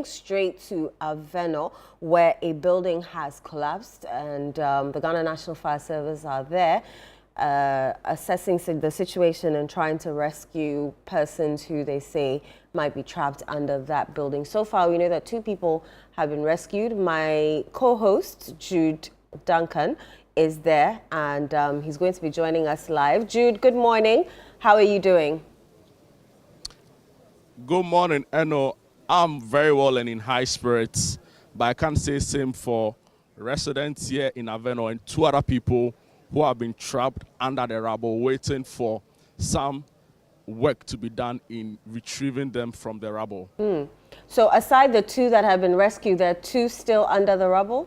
Straight to Avenor, where a building has collapsed, and the Ghana National Fire Service are there assessing the situation and trying to rescue persons who they say might be trapped under that building. So far, we know that 2 people have been rescued. My co-host, Jude Duncan, is there, and he's going to be joining us live. Jude, good morning. How are you doing? Good morning, Eno. I'm very well and in high spirits, but I can't say same for residents here in Avenor and 2 other people who have been trapped under the rubble, waiting for some work to be done in retrieving them from the rubble. So aside the 2 that have been rescued, there are 2 still under the rubble?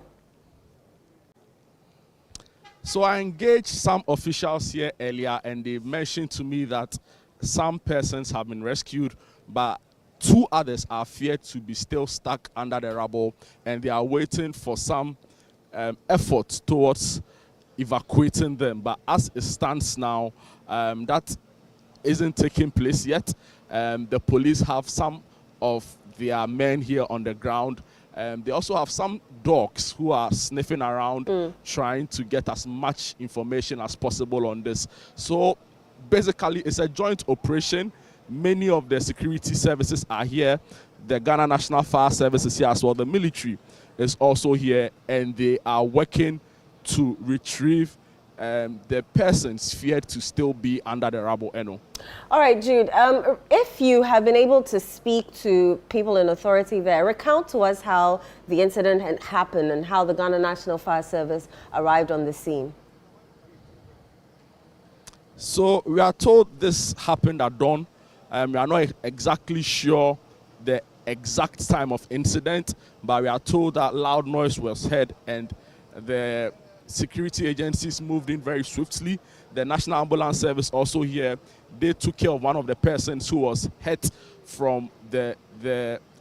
So I engaged some officials here earlier, and they mentioned to me that some persons have been rescued, but 2 others are feared to be still stuck under the rubble, and they are waiting for some effort towards evacuating them. But as it stands now, that isn't taking place yet. The police have some of their men here on the ground. They also have some dogs who are sniffing around, trying to get as much information as possible on this. So basically, it's a joint operation. Many of the security services are here. The Ghana National Fire Service is here as well. The military is also here, and they are working to retrieve the persons feared to still be under the rubble. Eno. All right, Jude, if you have been able to speak to people in authority there, recount to us how the incident had happened and how the Ghana National Fire Service arrived on the scene. So we are told this happened at dawn. We are not exactly sure the exact time of incident, but we are told that loud noise was heard and the security agencies moved in very swiftly. The National Ambulance Service also here. They took care of one of the persons who was hit from the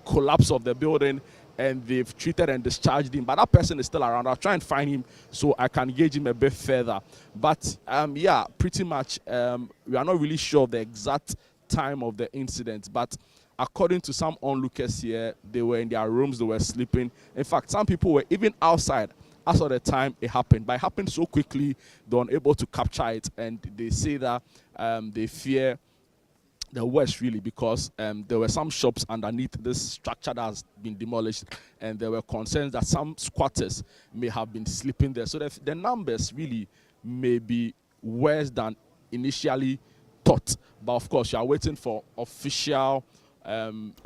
collapse of the building, and they've treated and discharged him. But that person is still around. I'll try and find him so I can gauge him a bit further. But yeah, pretty much we are not really sure of the exact time of the incident, but according to some onlookers here, they were in their rooms, they were sleeping. In fact, some people were even outside as of the time it happened, but it happened so quickly they were unable to capture it, and they say that they fear the worst really, because there were some shops underneath this structure that has been demolished, and there were concerns that some squatters may have been sleeping there. So the numbers really may be worse than initially thought. But of course, you are waiting for official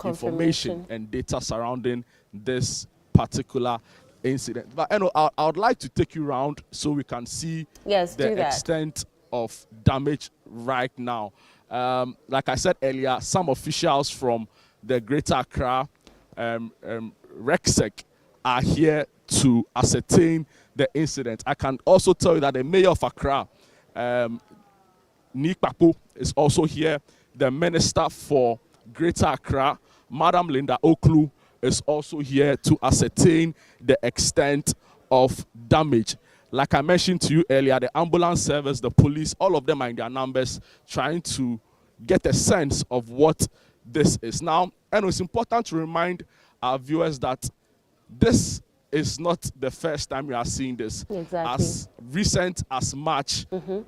information and data surrounding this particular incident. But I know I would like to take you around so we can see the extent of damage right now. Like I said earlier, some officials from the Greater Accra RECSEC are here to ascertain the incident. I can also tell you that the mayor of Accra, Nikpapo, is also here. The minister for Greater Accra, Madam Linda Oklu, is also here to ascertain the extent of damage. Like I mentioned to you earlier, the ambulance service, the police, all of them are in their numbers trying to get a sense of what this is. Now, and it's important to remind our viewers that this is not the first time we are seeing this. Exactly. As recent as March,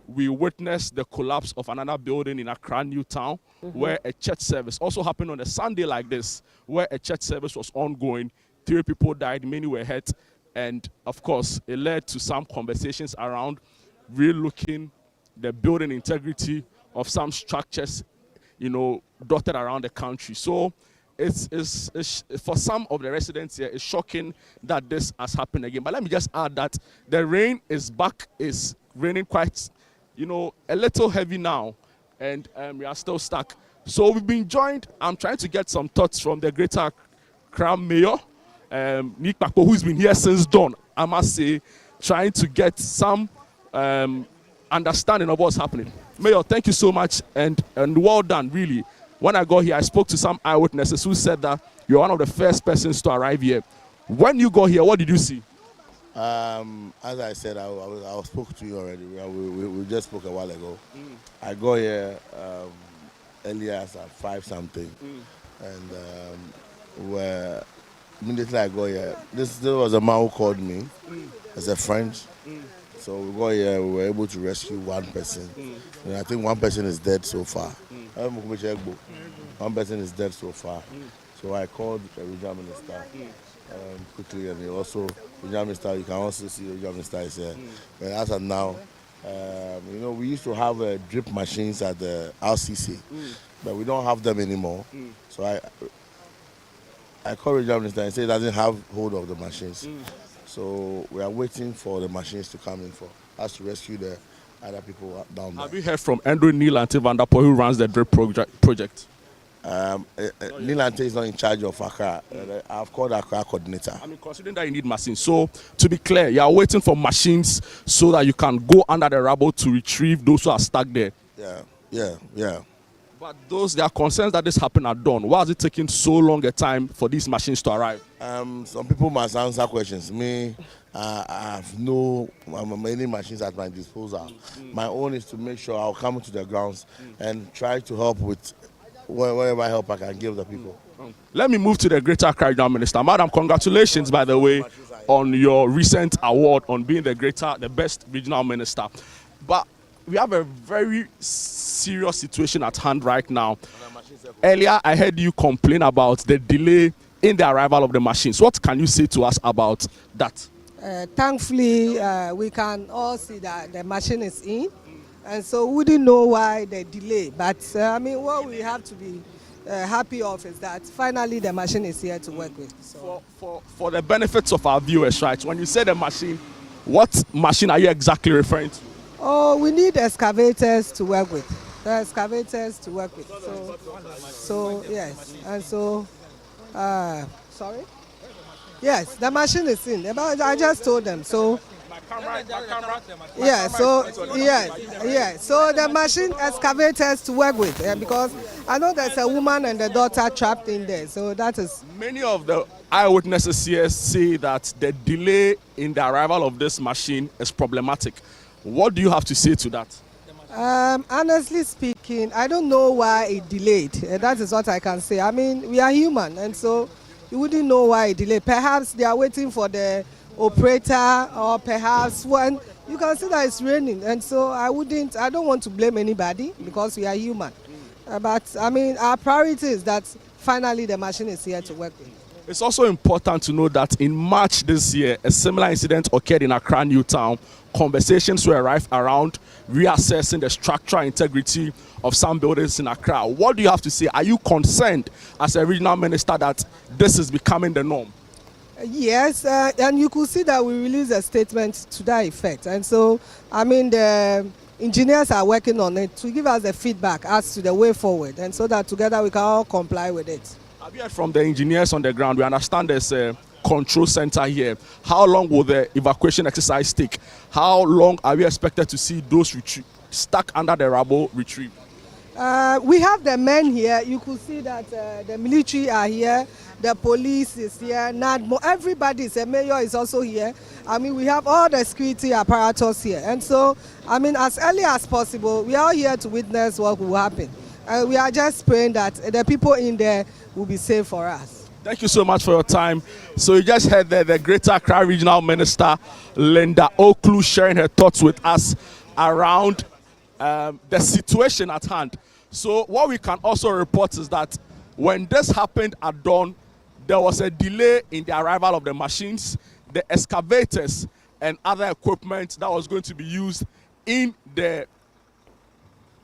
we witnessed the collapse of another building in Accra, New Town, where a church service also happened on a Sunday like this, where a church service was ongoing. 3 people died, many were hurt, and of course, it led to some conversations around relooking the building integrity of some structures, dotted around the country. So it's for some of the residents here, it's shocking that this has happened again. But let me just add that the rain is back. It's raining quite, a little heavy now, and we are still stuck. So we've been joined. I'm trying to get some thoughts from the Greater Accra Mayor, Nick Pakpo, who's been here since dawn, I must say, trying to get some understanding of what's happening. Mayor, thank you so much, and well done, really. When I got here, I spoke to some eyewitnesses who said that you're one of the first persons to arrive here. When you got here, what did you see? As I said, I spoke to you already. We just spoke a while ago. I got here earlier as at 5 something, and immediately I got here, this was a man who called me as a friend. So we got here, we were able to rescue one person. And I think one person is dead so far. One person is dead so far. So I called the regional minister quickly, and he also, regional minister, you can also see the regional minister is here. But as of now, we used to have drip machines at the RCC, but we don't have them anymore. So I called the regional minister and said he doesn't have hold of the machines. So we are waiting for the machines to come in for us to rescue the other people down there. Have you heard from Andrew Neilante Vanderpoel, who runs the drip project? Neilante is not in charge of Accra. I've called Accra coordinator. I mean, considering that you need machines, so to be clear, you are waiting for machines so that you can go under the rubble to retrieve those who are stuck there. Yeah. But there are concerns that this happened at dawn. Why is it taking so long a time for these machines to arrive? Some people must answer questions. Me, I have many machines at my disposal. My own is to make sure I'll come to the grounds and try to help with whatever help I can give the people. Let me move to the Greater Accra Regional Minister. Madam, congratulations, by the way, on your recent award on being the best regional minister. But we have a very serious situation at hand right now. Earlier, I heard you complain about the delay in the arrival of the machines. What can you say to us about that? Thankfully, we can all see that the machine is in, and so we didn't know why the delay. But what we have to be happy of is that finally the machine is here to work with. So. For the benefits of our viewers, right? When you say the machine, what machine are you exactly referring to? Oh, we need excavators to work with. The excavators to work with. So yes, and so sorry. Yes, the machine is in. I just told them. So yeah. So yeah. So the machine excavators to work with, because I know there's a woman and a daughter trapped in there. So that is. Many of the eyewitnesses here say that the delay in the arrival of this machine is problematic. What do you have to say to that? Honestly speaking, I don't know why it delayed. That is what I can say. I mean, we are human, and so you wouldn't know why it delayed. Perhaps they are waiting for the operator, or perhaps when you can see that it's raining, and so I don't want to blame anybody because we are human. But I mean, our priority is that finally the machine is here to work with. It's also important to know that in March this year, a similar incident occurred in Accra New Town. Conversations were rife around reassessing the structural integrity of some buildings in Accra. What do you have to say? Are you concerned as a regional minister that this is becoming the norm? Yes, and you could see that we released a statement to that effect. And so, I mean, the engineers are working on it to give us the feedback as to the way forward, and so that together we can all comply with it. Have you heard from the engineers on the ground? We understand there's a control center here. How long will the evacuation exercise take? How long are we expected to see those stuck under the rubble retrieved? We have the men here. You could see that the military are here, the police is here, NADMO, everybody is, the mayor is also here. I mean, we have all the security apparatus here. And so, I mean, as early as possible, we are here to witness what will happen. We are just praying that the people in there will be safe for us. Thank you so much for your time. So you just heard the Greater Accra Regional Minister, Linda Oklu, sharing her thoughts with us around the situation at hand. So what we can also report is that when this happened at dawn, there was a delay in the arrival of the machines, the excavators, and other equipment that was going to be used in the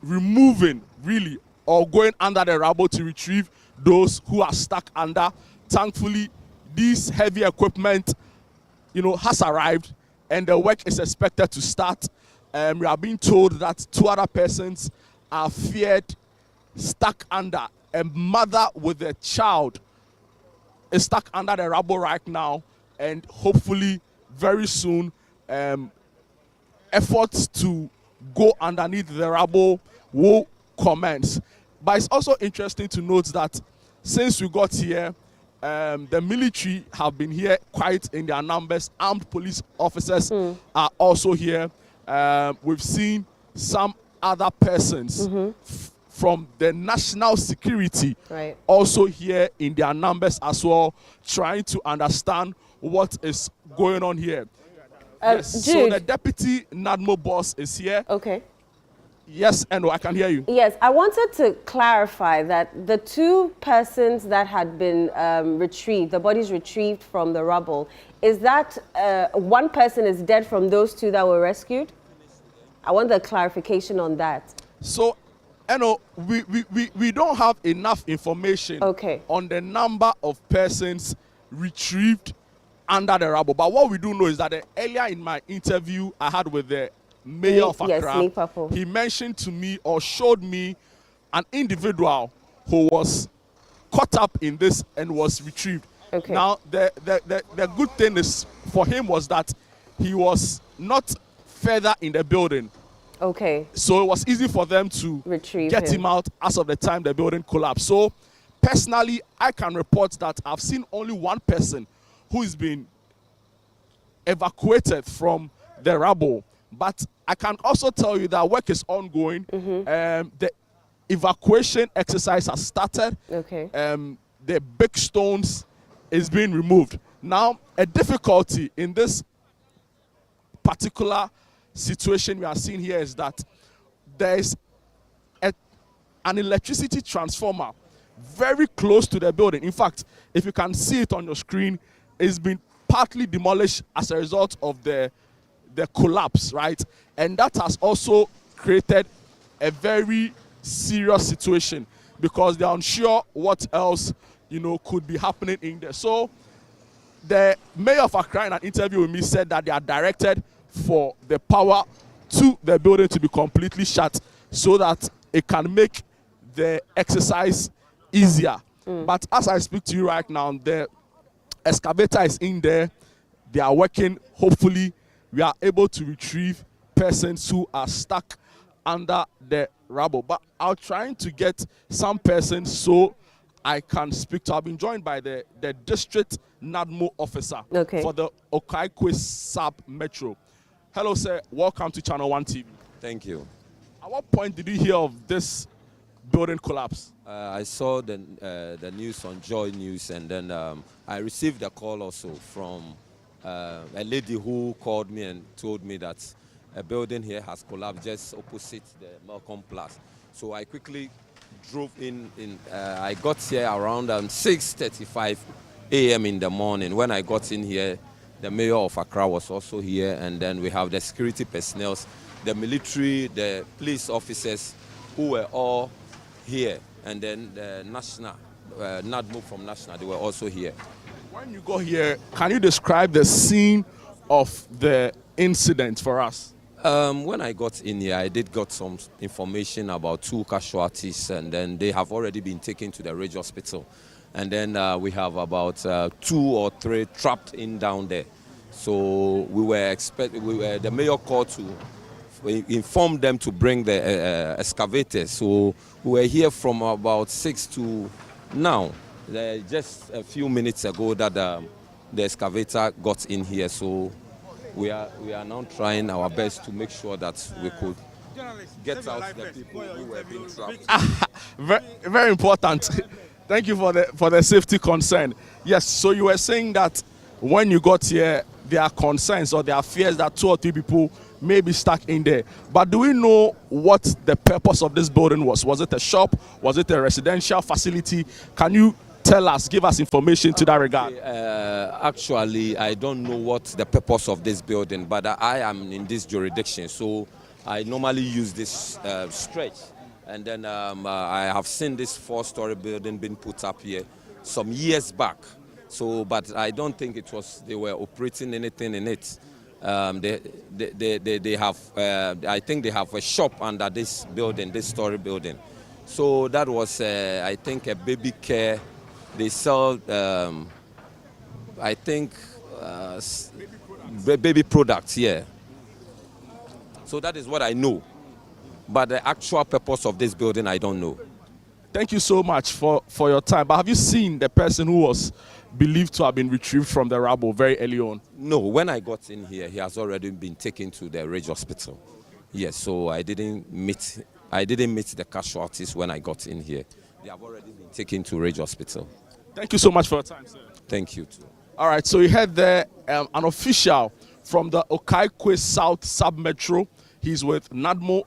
removing, really, or going under the rubble to retrieve those who are stuck under. Thankfully, this heavy equipment, has arrived, and the work is expected to start. We are being told that 2 other persons are feared stuck under. A mother with a child is stuck under the rubble right now, and hopefully very soon efforts to go underneath the rubble will commence. But it's also interesting to note that since we got here, the military have been here quite in their numbers. Armed police officers are also here. We've seen some other persons from the national security Right. also here in their numbers as well, trying to understand what is going on here. Yes, so Jude. the deputy NADMO boss is here. Okay. Yes, and I can hear you. Yes, I wanted to clarify that the two persons that had been retrieved, the bodies retrieved from the rubble, is that one person is dead from those two that were rescued? I want the clarification on that. So, we don't have enough information on the number of persons retrieved under the rubble. But what we do know is that earlier in my interview I had with the mayor of Accra, he mentioned to me or showed me an individual who was caught up in this and was retrieved. Okay. Now, the good thing is for him was that he was not further in the building. Okay. So it was easy for them to get him out as of the time the building collapsed. So personally, I can report that I've seen only one person who is being evacuated from the rubble. But I can also tell you that work is ongoing. The evacuation exercise has started. Okay. The big stones is being removed. Now, a difficulty in this particular situation we are seeing here is that there is an electricity transformer very close to the building. In fact, if you can see it on your screen, it's been partly demolished as a result of the collapse, right? And that has also created a very serious situation because they're unsure what else, could be happening in there. So the mayor of Accra in an interview with me said that they are directed for the power to the building to be completely shut so that it can make the exercise easier. But as I speak to you right now, the excavator is in there. They are working. Hopefully, we are able to retrieve persons who are stuck under the rubble. But I'm trying to get some persons so I can speak to. I've been joined by the district NADMO officer for the Okaikwe Sub Metro. Hello, sir. Welcome to Channel One TV. Thank you. At what point did you hear of this building collapse? I saw the news on Joy News, and then I received a call also from a lady who called me and told me that a building here has collapsed just opposite the Malcolm Plus. So I quickly drove in. I got here around 6:35 a.m. in the morning. When I got in here, the mayor of Accra was also here, and then we have the security personnel, the military, the police officers who were all here, and then the national, NADMO from national, they were also here. When you go here, can you describe the scene of the incident for us? When I got in here, I did got some information about 2 casualties, and then they have already been taken to the Ridge Hospital. And then we have about 2 or 3 trapped in down there. So the mayor called to inform them to bring the excavators. So we were here from about 6 to now. Just a few minutes ago that the excavator got in here. So we are now trying our best to make sure that we could get out the people who were being trapped. Very, very important. Thank you for the safety concern. Yes, so you were saying that when you got here, there are concerns or there are fears that 2 or 3 people may be stuck in there. But do we know what the purpose of this building was? Was it a shop? Was it a residential facility? Can you tell us, give us information to that regard? Actually, I don't know what the purpose of this building, but I am in this jurisdiction, so I normally use this stretch. And then I have seen this 4-story building being put up here some years back. So, but I don't think they were operating anything in it. They have, I think they have a shop under this building, this story building. So that was, I think, a baby care. They sell, I think, baby products, yeah. So that is what I know. But the actual purpose of this building, I don't know. Thank you so much for your time. But have you seen the person who was believed to have been retrieved from the rubble very early on? No, when I got in here, he has already been taken to the Ridge Hospital. Yes, so I didn't meet I didn't meet the casualties when I got in here. They have already been taken to Rage Hospital. Thank you so much for your time, sir. Thank you too. All right, so you heard there an official from the Okaikwe South Sub-Metro. He's with NADMO,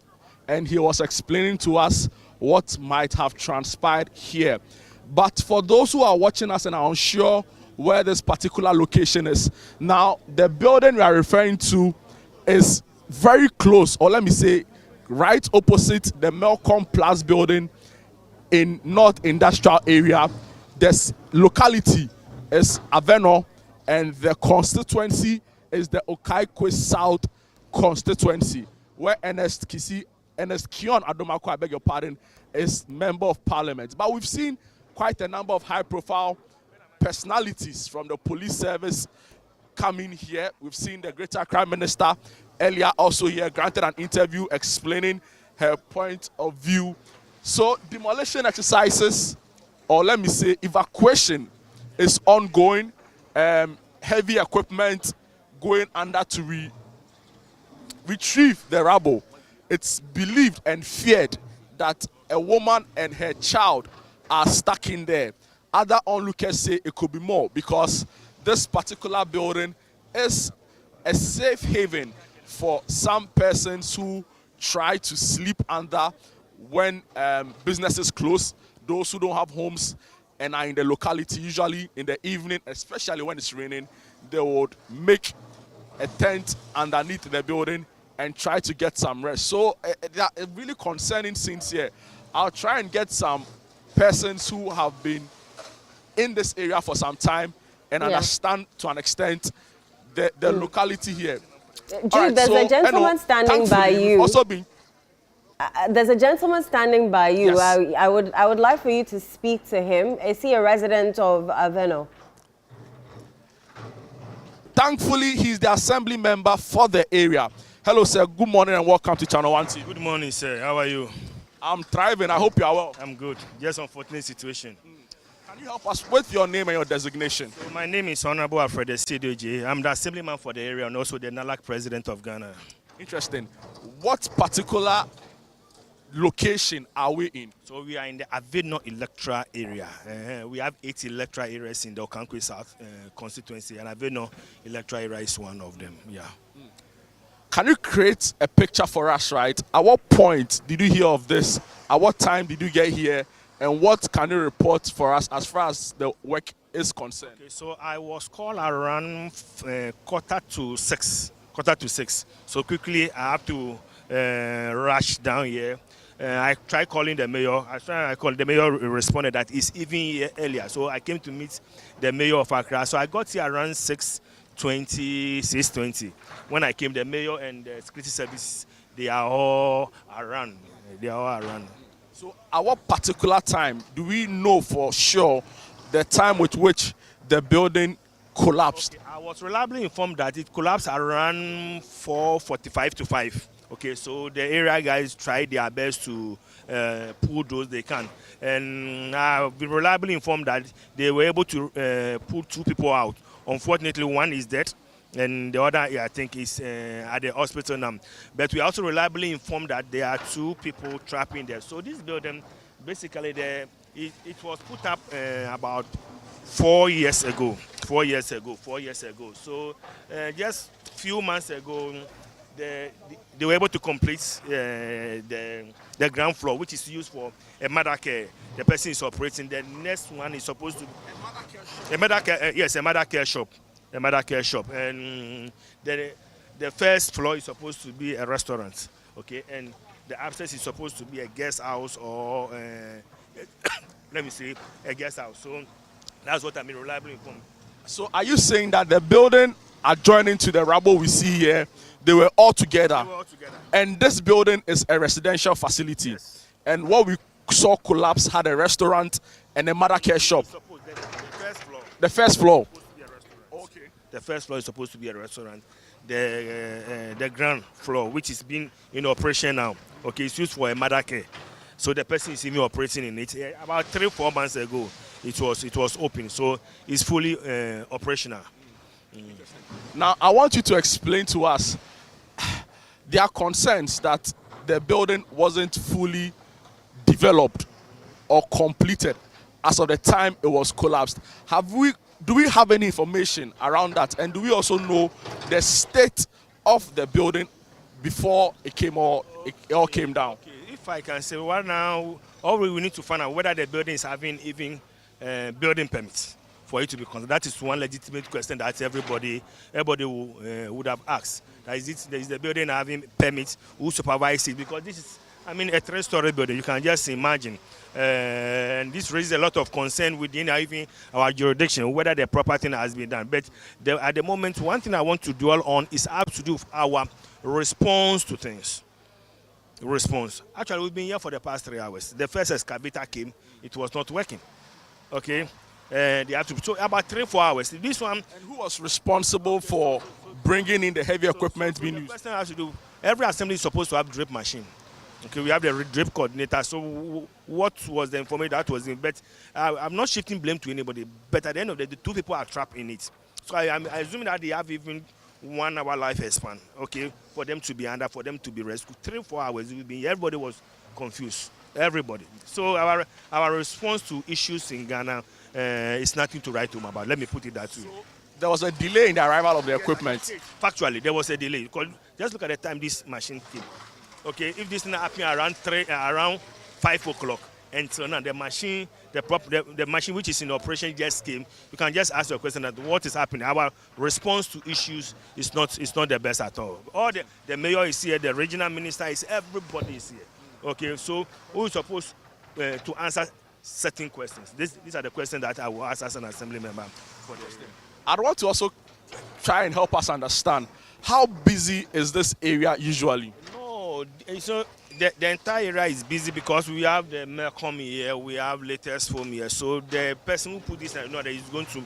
and he was explaining to us what might have transpired here. But for those who are watching us and are unsure where this particular location is, now the building we are referring to is very close, or let me say right opposite the Melcom Plus building in North Industrial Area. This locality is Avenor, and the constituency is the Okaikwe South constituency, where Ernest Kion Adomako, I beg your pardon, is Member of Parliament. But we've seen quite a number of high-profile personalities from the police service coming here. We've seen the Greater Accra Minister earlier also here, granted an interview explaining her point of view. So demolition exercises, or let me say evacuation, is ongoing. Heavy equipment going under to retrieve the rubble. It's believed and feared that a woman and her child are stuck in there. Other onlookers say it could be more, because this particular building is a safe haven for some persons who try to sleep under when businesses close. Those who don't have homes and are in the locality, usually in the evening, especially when it's raining, they would make a tent underneath the building and try to get some rest. So there are really concerning scenes here. I'll try and get some persons who have been in this area for some time and understand to an extent the locality here. Jude, there's a gentleman standing by you. Also been there's a gentleman standing by you. Yes. I would like for you to speak to him. Is he a resident of Avenor? Thankfully, he's the assembly member for the area. Hello, sir. Good morning and welcome to Channel One TV. Good morning, sir. How are you? I'm thriving. I hope you are well. I'm good. Just unfortunate situation. Can you help us with your name and your designation? So my name is Honorable Alfred CDJ. I'm the assemblyman for the area and also the NALAC president of Ghana. Interesting. What particular location are we in? So we are in the Avenor electoral area. We have 8 electoral areas in the Okaikwe South constituency, and Avenor electoral area is one of them. Yeah. Can you create a picture for us, right? At what point did you hear of this? At what time did you get here? And what can you report for us as far as the work is concerned? Okay, so I was called around quarter to six. So quickly I have to rush down here. I tried calling the mayor. I called the mayor, responded that he's even here earlier. So I came to meet the mayor of Accra. So I got here around 6:20. When I came, the mayor and the security service, they are all around. So at what particular time do we know for sure the time with which the building collapsed? Okay, I was reliably informed that it collapsed around 4:45 to 5. Okay, so the area guys tried their best to pull those they can. And I've been reliably informed that they were able to pull 2 people out. Unfortunately, one is dead, and the other, I think, is at the hospital now. But we also reliably informed that there are 2 people trapped in there. So this building, basically, it was put up about 4 years ago. 4 years ago. So just a few months ago, they were able to complete the ground floor, which is used for a mother care. The person is operating. The next one is supposed to be a mother care shop. And the first floor is supposed to be a restaurant. Okay, and the upstairs is supposed to be a guest house or let me say a guest house. So that's what I mean, reliably informed. So are you saying that the building adjoining to the rubble we see here, they were all together? They were all together. And this building is a residential facility. Yes. And what we saw collapse had a restaurant and a mother care shop. The first floor. The first floor. Okay. The first floor is supposed to be a restaurant. The ground floor, which is being in operation now, okay, it's used for a mother care. So the person is even operating in it. About 3-4 months ago, it was open, so it's fully operational. Now, I want you to explain to us, there are concerns that the building wasn't fully developed or completed as of the time it was collapsed. Do we have any information around that? And do we also know the state of the building before it all came down? Okay, if I can say right now, all we need to find out whether the building is having even building permits for it to be considered. That is one legitimate question that everybody would have asked. That is the building having permits? Who supervises it? Because this is, I mean, a 3-story building. You can just imagine. And this raises a lot of concern within even our jurisdiction, whether the proper thing has been done. But at the moment, one thing I want to dwell on is how to do our response to things. Response. Actually, we've been here for the past 3 hours. The first excavator came, it was not working. Okay? They have to, so about 3-4 hours. This one. And who was responsible for bringing in the heavy equipment being used? The person has to do, every assembly is supposed to have drip machine. Okay, we have the drip coordinator. So what was the information that was in? But I'm not shifting blame to anybody. But at the end of the day, the 2 people are trapped in it. So I'm assuming that they have even 1 hour lifespan. Okay, for them to be under, for them to be rescued. 3-4 hours. Everybody was confused. Everybody. So our response to issues in Ghana is nothing to write home about. Let me put it that way. So there was a delay in the arrival of the equipment. Factually, there was a delay. Because just look at the time this machine came. Okay, if this thing happened around 5 o'clock, and so now the machine which is in operation just came, you can just ask your question that what is happening. Our response to issues is not the best at all. All the mayor is here, the regional minister is, everybody is here. Okay, so who is supposed to answer certain questions? These are the questions that I will ask as an assembly member for the state. I want to also try and help us understand how busy is this area usually? So the entire area is busy because we have the Melcom here, we have latest foam here. So the person who put this is going to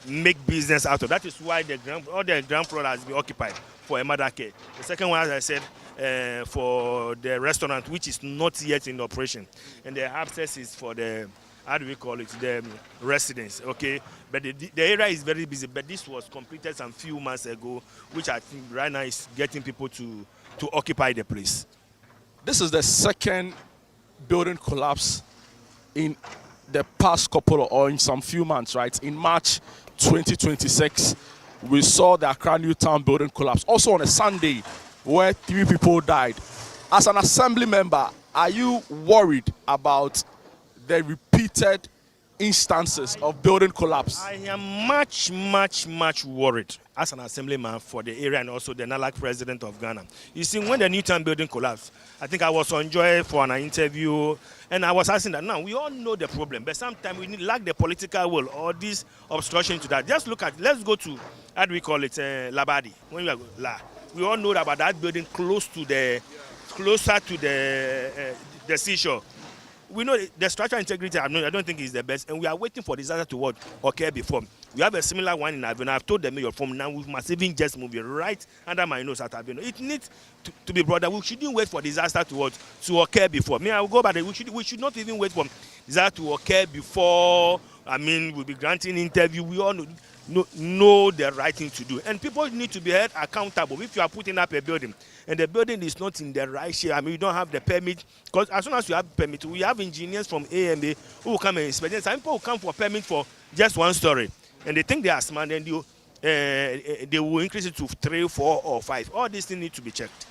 make business out of. That is why all the ground floor has been occupied for a mother care. The second one, as I said, for the restaurant, which is not yet in operation, and the upstairs is for the, how do we call it, the residents. Okay, but the area is very busy. But this was completed some few months ago, which I think right now is getting people to occupy the place. This is the second building collapse in the past couple or in some few months, right? In March 2026, we saw the Accra New Town building collapse. Also on a Sunday, where 3 people died. As an assembly member, are you worried about the repeated instances of building collapse? I am much worried as an assemblyman for the area and also the NALAC president of Ghana. You see, when the Newtown building collapsed, I think I was on Joy for an interview, and I was asking that, now, we all know the problem, but sometimes we lack the political will or this obstruction to that. Just look at, let's go to, how do we call it, Labadi. When we all know about that building closer to the seashore. We know the structural integrity, I don't think is the best, and we are waiting for disaster to occur before. We have a similar one in Avenor. I've told the mayor from now we must even just move it right under my nose at Avenor. It needs to be brought up. We shouldn't wait for disaster to occur before. I will go back. We should not even wait for disaster to occur before. We'll be granting interview. We all know the right thing to do, and people need to be held accountable. If you are putting up a building and the building is not in the right shape, you don't have the permit, because as soon as you have permit, we have engineers from AMA who will come and inspect. Some people will come for permit for just 1 story, and they think they are smart, and they will increase it to 3, 4, or 5. All these things need to be checked.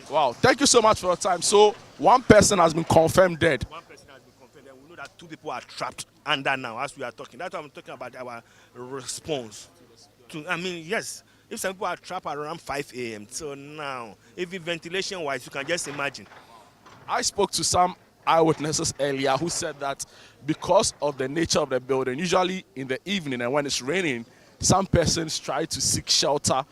Wow, thank you so much for your time. So 1 person has been confirmed dead. 1 person has been confirmed, and we know that 2 people are trapped under now as we are talking. That's why I'm talking about our response. Yes, if some people are trapped around 5 a.m. So now, even ventilation-wise, you can just imagine. I spoke to some eyewitnesses earlier who said that because of the nature of the building, usually in the evening and when it's raining, some persons try to seek shelter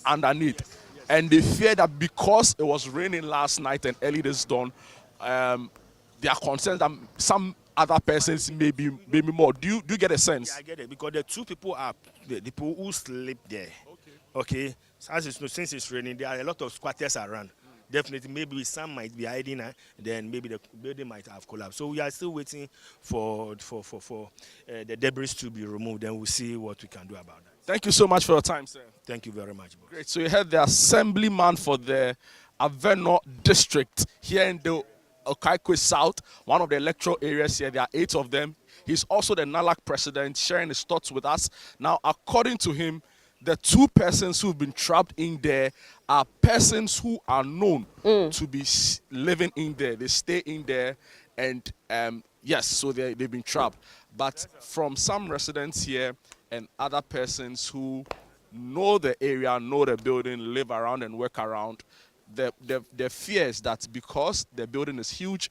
underneath. Yes. And they fear that because it was raining last night and early this dawn, they are concerned that some other persons maybe more. Do you get a sense? Yeah, I get it, because the 2 people are the people who sleep there. Okay. Since it's raining, there are a lot of squatters around. Definitely, maybe some might be hiding, then maybe the building might have collapsed. So we are still waiting for the debris to be removed, and we'll see what we can do about that. Thank you so much for your time, sir. Thank you very much, boss. Great. So you had the assemblyman for the Avenor district here in the Okaikwe South, one of the electoral areas here. There are 8 of them. He's also the NALAC president, sharing his thoughts with us. Now, according to him, the 2 persons who've been trapped in there are persons who are known to be living in there. They stay in there, and yes, so they've been trapped. But from some residents here and other persons who know the area, know the building, live around and work around, the fear is that because the building is huge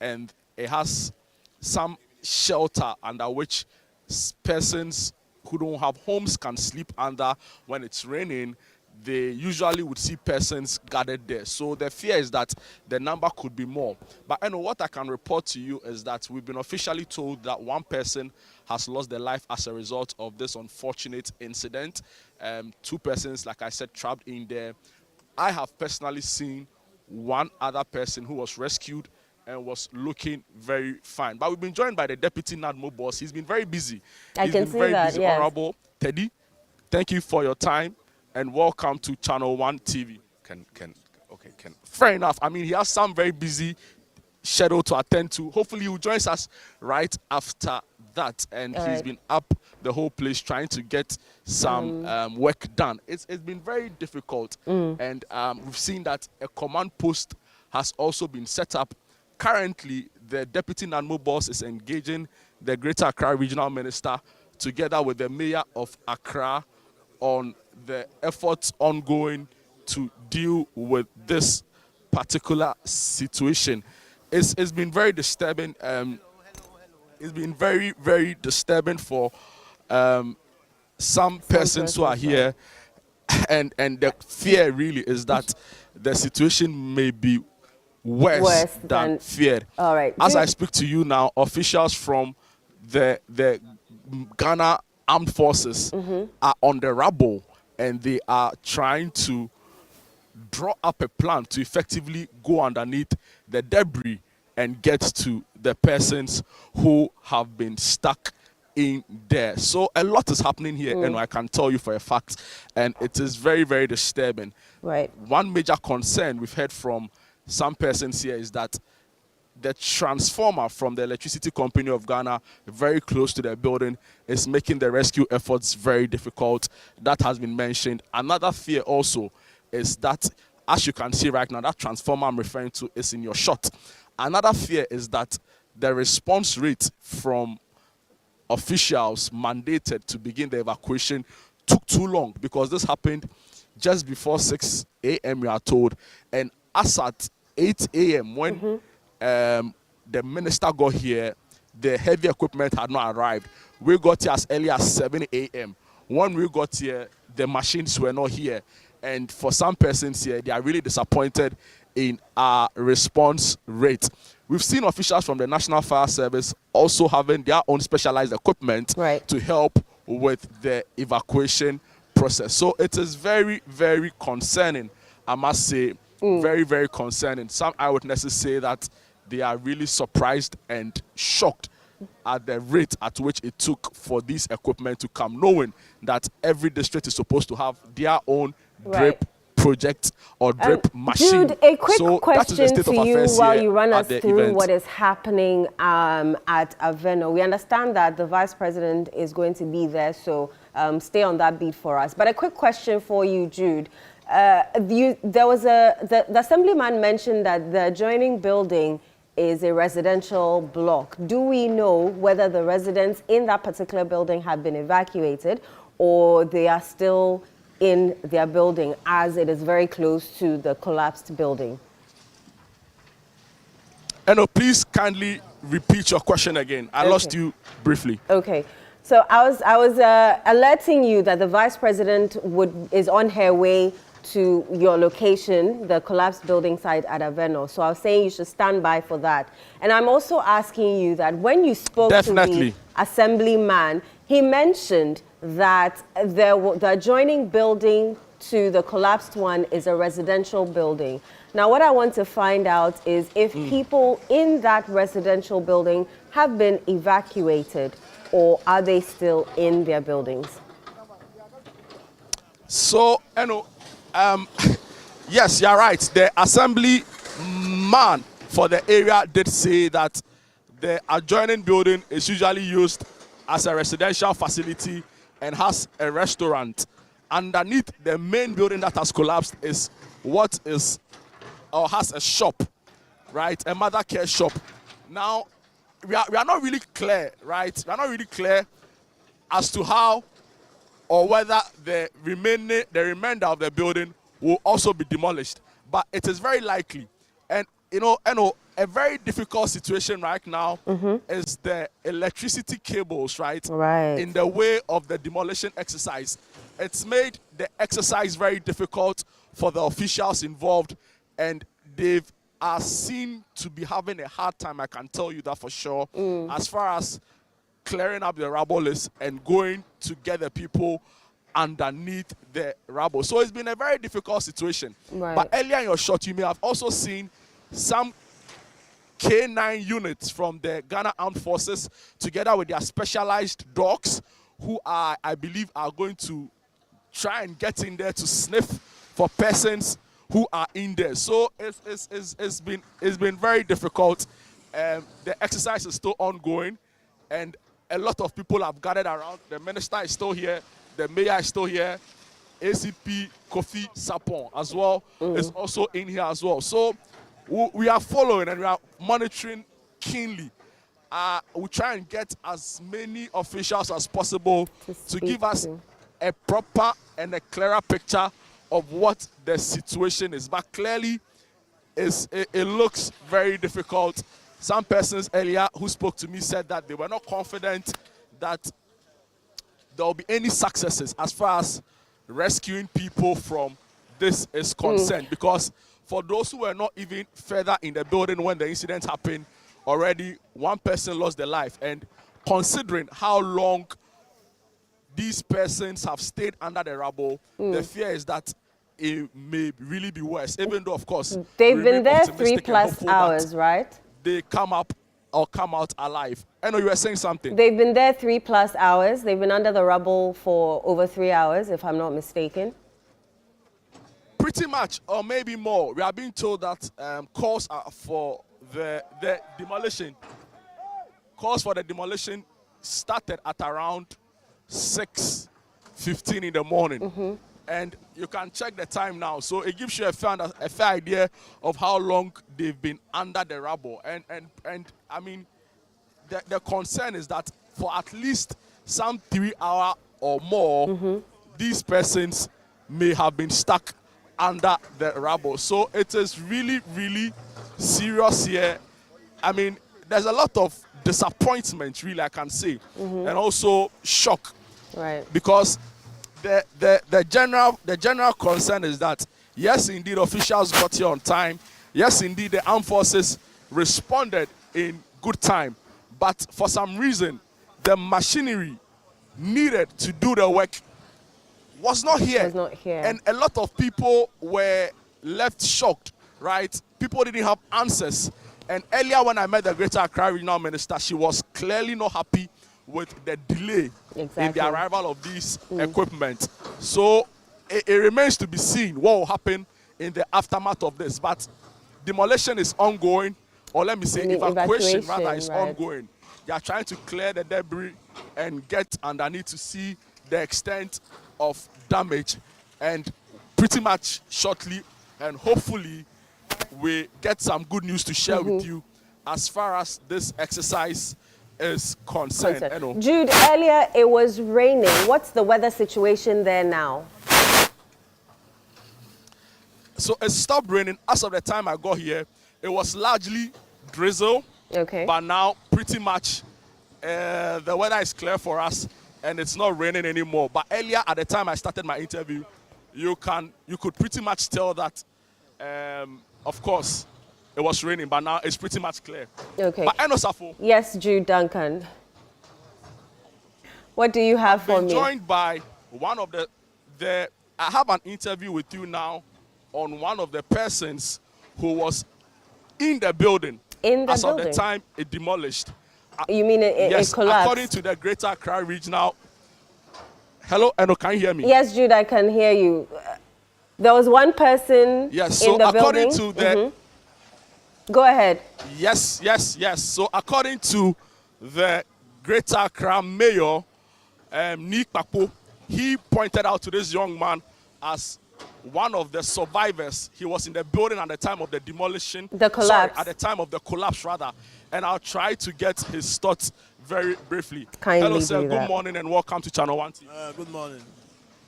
and it has some shelter under which persons who don't have homes can sleep under when it's raining, they usually would see persons gathered there. So the fear is that the number could be more. But I know what I can report to you is that we've been officially told that 1 person has lost their life as a result of this unfortunate incident. 2 persons, like I said, trapped in there. I have personally seen 1 other person who was rescued and was looking very fine. But we've been joined by the deputy NADMO boss. He's been very busy. I can see that, busy. yes. Honorable Teddy, thank you for your time and welcome to Channel One TV. Fair enough. I mean, he has some very busy schedule to attend to. Hopefully, he will join us right after that. And he's been up the whole place trying to get some work done. It's been very difficult. And we've seen that a command post has also been set up. Currently, the deputy NADMO boss is engaging the Greater Accra Regional Minister together with the Mayor of Accra on the efforts ongoing to deal with this particular situation. It's been very disturbing. It's been very, very disturbing for some persons who are here, and the fear really is that the situation may be worse than feared. All right. As I speak to you now, officials from the Ghana Armed Forces are on the rubble, and they are trying to draw up a plan to effectively go underneath the debris and get to the persons who have been stuck in there. So a lot is happening here, and I can tell you for a fact, and it is very, very disturbing. Right. One major concern we've heard from some persons here is that the transformer from the electricity company of Ghana, very close to the building, is making the rescue efforts very difficult. That has been mentioned. Another fear also is that, as you can see right now, that transformer I'm referring to is in your shot. Another fear is that the response rate from officials mandated to begin the evacuation took too long, because this happened just before 6 a.m. we are told, and as at 8 a.m. when the minister got here, the heavy equipment had not arrived. We got here as early as 7 a.m. When we got here, the machines were not here. And for some persons here, they are really disappointed in our response rate. We've seen officials from the National Fire Service also having their own specialized equipment to help with the evacuation process. So it is very, very concerning, I must say. Very, very concerning. Some eyewitnesses say that they are really surprised and shocked at the rate at which it took for this equipment to come, knowing that every district is supposed to have their own drip project or drip machine. Jude, a quick question to you while you run us through what is happening at Avenor. We understand that the Vice President is going to be there, so stay on that beat for us. But a quick question for you, Jude. The Assemblyman mentioned that the adjoining building is a residential block. Do we know whether the residents in that particular building have been evacuated, or they are still in their building, as it is very close to the collapsed building? No, please kindly repeat your question again. I lost you briefly. Okay. So I was alerting you that the Vice President is on her way to your location, the collapsed building site at Avenor. So I was saying you should stand by for that. And I'm also asking you that when you spoke to the Assemblyman, he mentioned that the adjoining building to the collapsed one is a residential building. Now, what I want to find out is if people in that residential building have been evacuated, or are they still in their buildings? So, Yes, you're right. The assembly man for the area did say that the adjoining building is usually used as a residential facility and has a restaurant. Underneath the main building that has collapsed is what is or has a shop, right? A mother care shop. Now, we are not really clear, right? We are not really clear as to how or whether the remainder of the building will also be demolished. But it is very likely. And a very difficult situation right now is the electricity cables, right? Right. In the way of the demolition exercise. It's made the exercise very difficult for the officials involved, and they are seen to be having a hard time, I can tell you that for sure, as far as clearing up the rubble is and going to get the people underneath the rubble. So it's been a very difficult situation. Right. But earlier in your shot, you may have also seen some K9 units from the Ghana Armed Forces together with their specialized dogs who are, I believe, are going to try and get in there to sniff for persons who are in there. So it's been very difficult. The exercise is still ongoing, and a lot of people have gathered around. The minister is still here. The mayor is still here. ACP Kofi Sapon as well is also in here as well. So we are following and we are monitoring keenly. We try and get as many officials as possible to give us a proper and a clearer picture of what the situation is. But clearly, it looks very difficult. Some persons earlier who spoke to me said that they were not confident that there will be any successes as far as rescuing people from this is concerned. Because for those who were not even further in the building when the incident happened, already one person lost their life. And considering how long these persons have stayed under the rubble, the fear is that it may really be worse, even though, of course, they've been there 3+ hours, right? They come up or come out alive. I know you were saying something. They've been there 3+ hours. They've been under the rubble for over 3 hours, if I'm not mistaken. Pretty much, or maybe more. We are being told that calls are for the demolition. Calls for the demolition started at around 6:15 in the morning. And you can check the time now. So it gives you a fair idea of how long they've been under the rubble. And I mean, the concern is that for at least some 3 hours or more, these persons may have been stuck under the rubble. So it is really, really serious here. I mean, there's a lot of disappointment, really, I can say, and also shock. Right. Because the general concern is that, yes, indeed, officials got here on time. Yes, indeed, the armed forces responded in good time. But for some reason, the machinery needed to do the work was not here. And a lot of people were left shocked, right? People didn't have answers. And earlier when I met the Greater Accra Regional Minister, she was clearly not happy with the delay in the arrival of these equipment. So it remains to be seen what will happen in the aftermath of this. But demolition is ongoing, or let me say evacuation rather is ongoing. They are trying to clear the debris and get underneath to see the extent of damage, and pretty much shortly and hopefully we get some good news to share with you as far as this exercise is concerned. Jude, earlier it was raining. What's the weather situation there now? So it stopped raining. As of the time I got here, it was largely drizzle. Okay. But now pretty much the weather is clear for us and it's not raining anymore. But earlier at the time I started my interview, you could pretty much tell that of course it was raining, but now it's pretty much clear. Okay. But Enosafo. Yes, Jude Duncan. What do you have for me? I'm joined by one of I have an interview with you now on one of the persons who was in the building. In the as building? Of the time it demolished. You mean yes, it collapsed? According to the Greater Accra Regional. Hello, Eno, can you hear me? Yes, Jude, I can hear you. There was one person Yes, so in the according building. to the Go ahead. yes. So according to the Greater Accra Mayor, Nick Papo, he pointed out to this young man as one of the survivors. He was in the building at the time of the demolition. The collapse. Sorry, at the time of the collapse, rather. And I'll try to get his thoughts very briefly. Kindly Hello, sir. do Good that. morning and welcome to Channel One TV. Good morning.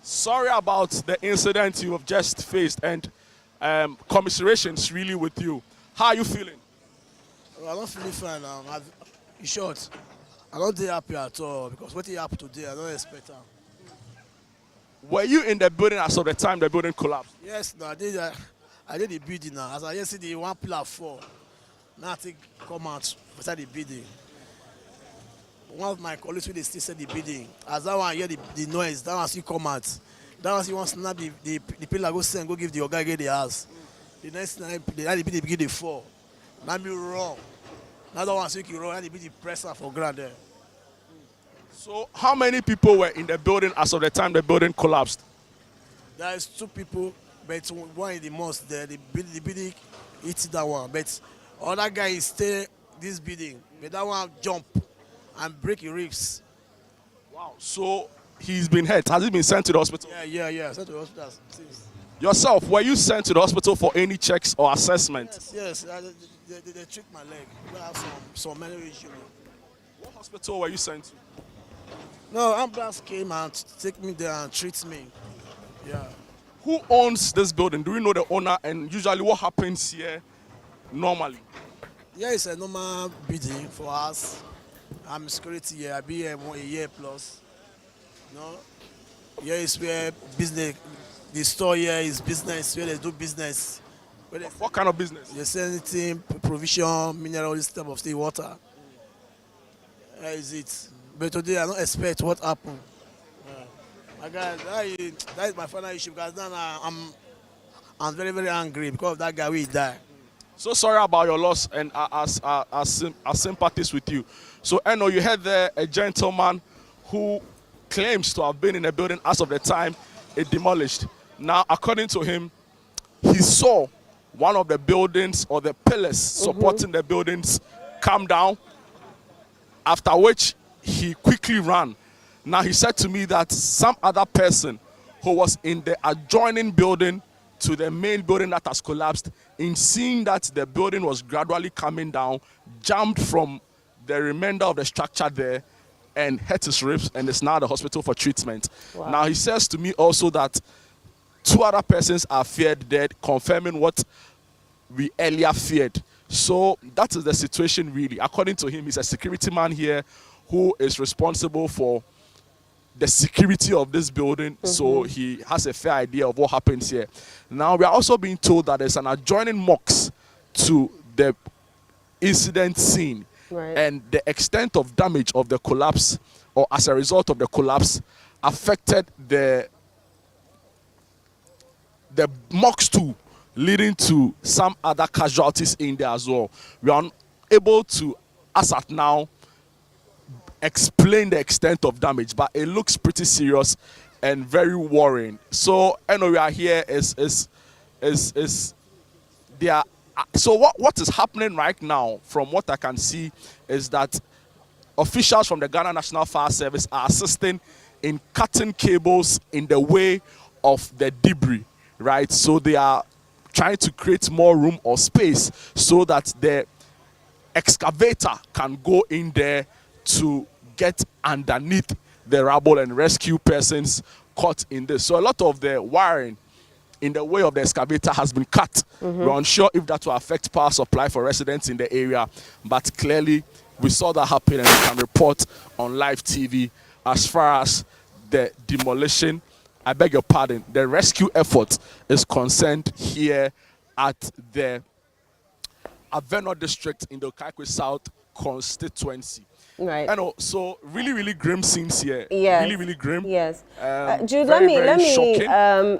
Sorry about the incident you have just faced, and commiserations really with you. How are you feeling? Well, I'm not feeling fine now. In short, I don't feel happy at all because what happened today, I don't expect that. Were you in the building as of the time the building collapsed? Yes, no, I did the bidding now. As I just see the one pillar fall, nothing come out beside the bidding. One of my colleagues will still said the bidding. As that one hear the noise, that one still come out. That one still want to snap the pillar, go send, go give the guy get the house. The next night, the bidding begin to fall. Now me wrong. Now that one still keep wrong, and the bidding press her for ground there. So how many people were in the building as of the time the building collapsed? There is 2 people, but one in the mosque there. The building hit that one, but other guy is stay this building, but that one jump and break his ribs. Wow. So he's been hurt. Has he been sent to the hospital? Yeah. Sent to the hospital. Yourself, were you sent to the hospital for any checks or assessment? Yes. They treat my leg. I have some medical issue. What hospital were you sent to? No, ambulance came and take me there and treat me. Yeah. Who owns this building? Do we know the owner? And usually what happens here normally? Yeah, it's a normal bidding for us. I'm security here. I've been here a year plus. No? Here is where business, the store here is business, where they do business. Where they, What kind of business? they sell anything, provision, mineral, this type of thing, water. That is it. But today I don't expect what happened. That is my final issue because now I'm very, very angry because of that guy will die. So sorry about your loss, and our sympathies with you. So I know you had there a gentleman who claims to have been in a building as of the time it demolished. Now, according to him, he saw one of the buildings or the pillars supporting the buildings come down, after which he quickly ran. Now, he said to me that some other person who was in the adjoining building to the main building that has collapsed, in seeing that the building was gradually coming down, jumped from the remainder of the structure there and hurt his ribs and is now at the hospital for treatment. Wow. Now, he says to me also that 2 other persons are feared dead, confirming what we earlier feared. So that is the situation really. According to him, he's a security man here who is responsible for the security of this building, so he has a fair idea of what happens here. Now, we are also being told that there's an adjoining mosque to the incident scene, Right. and the extent of damage of the collapse, or as a result of the collapse, affected the mosque too, leading to some other casualties in there as well. We are unable to, as at now, explain the extent of damage, but it looks pretty serious and very worrying. So I know we are here is there. So what is happening right now, from what I can see, is that officials from the Ghana National Fire Service are assisting in cutting cables in the way of the debris, right? So they are trying to create more room or space so that the excavator can go in there to get underneath the rubble and rescue persons caught in this. So a lot of the wiring in the way of the excavator has been cut. We're unsure if that will affect power supply for residents in the area, but clearly we saw that happen, and we can report on live TV. As far as the demolition, I beg your pardon, the rescue effort is concerned here at the Avenor district in the Kaikwe South constituency. Right. I know, so really grim scenes here. Yes. Really grim. Yes. Jude, very, let me shocking.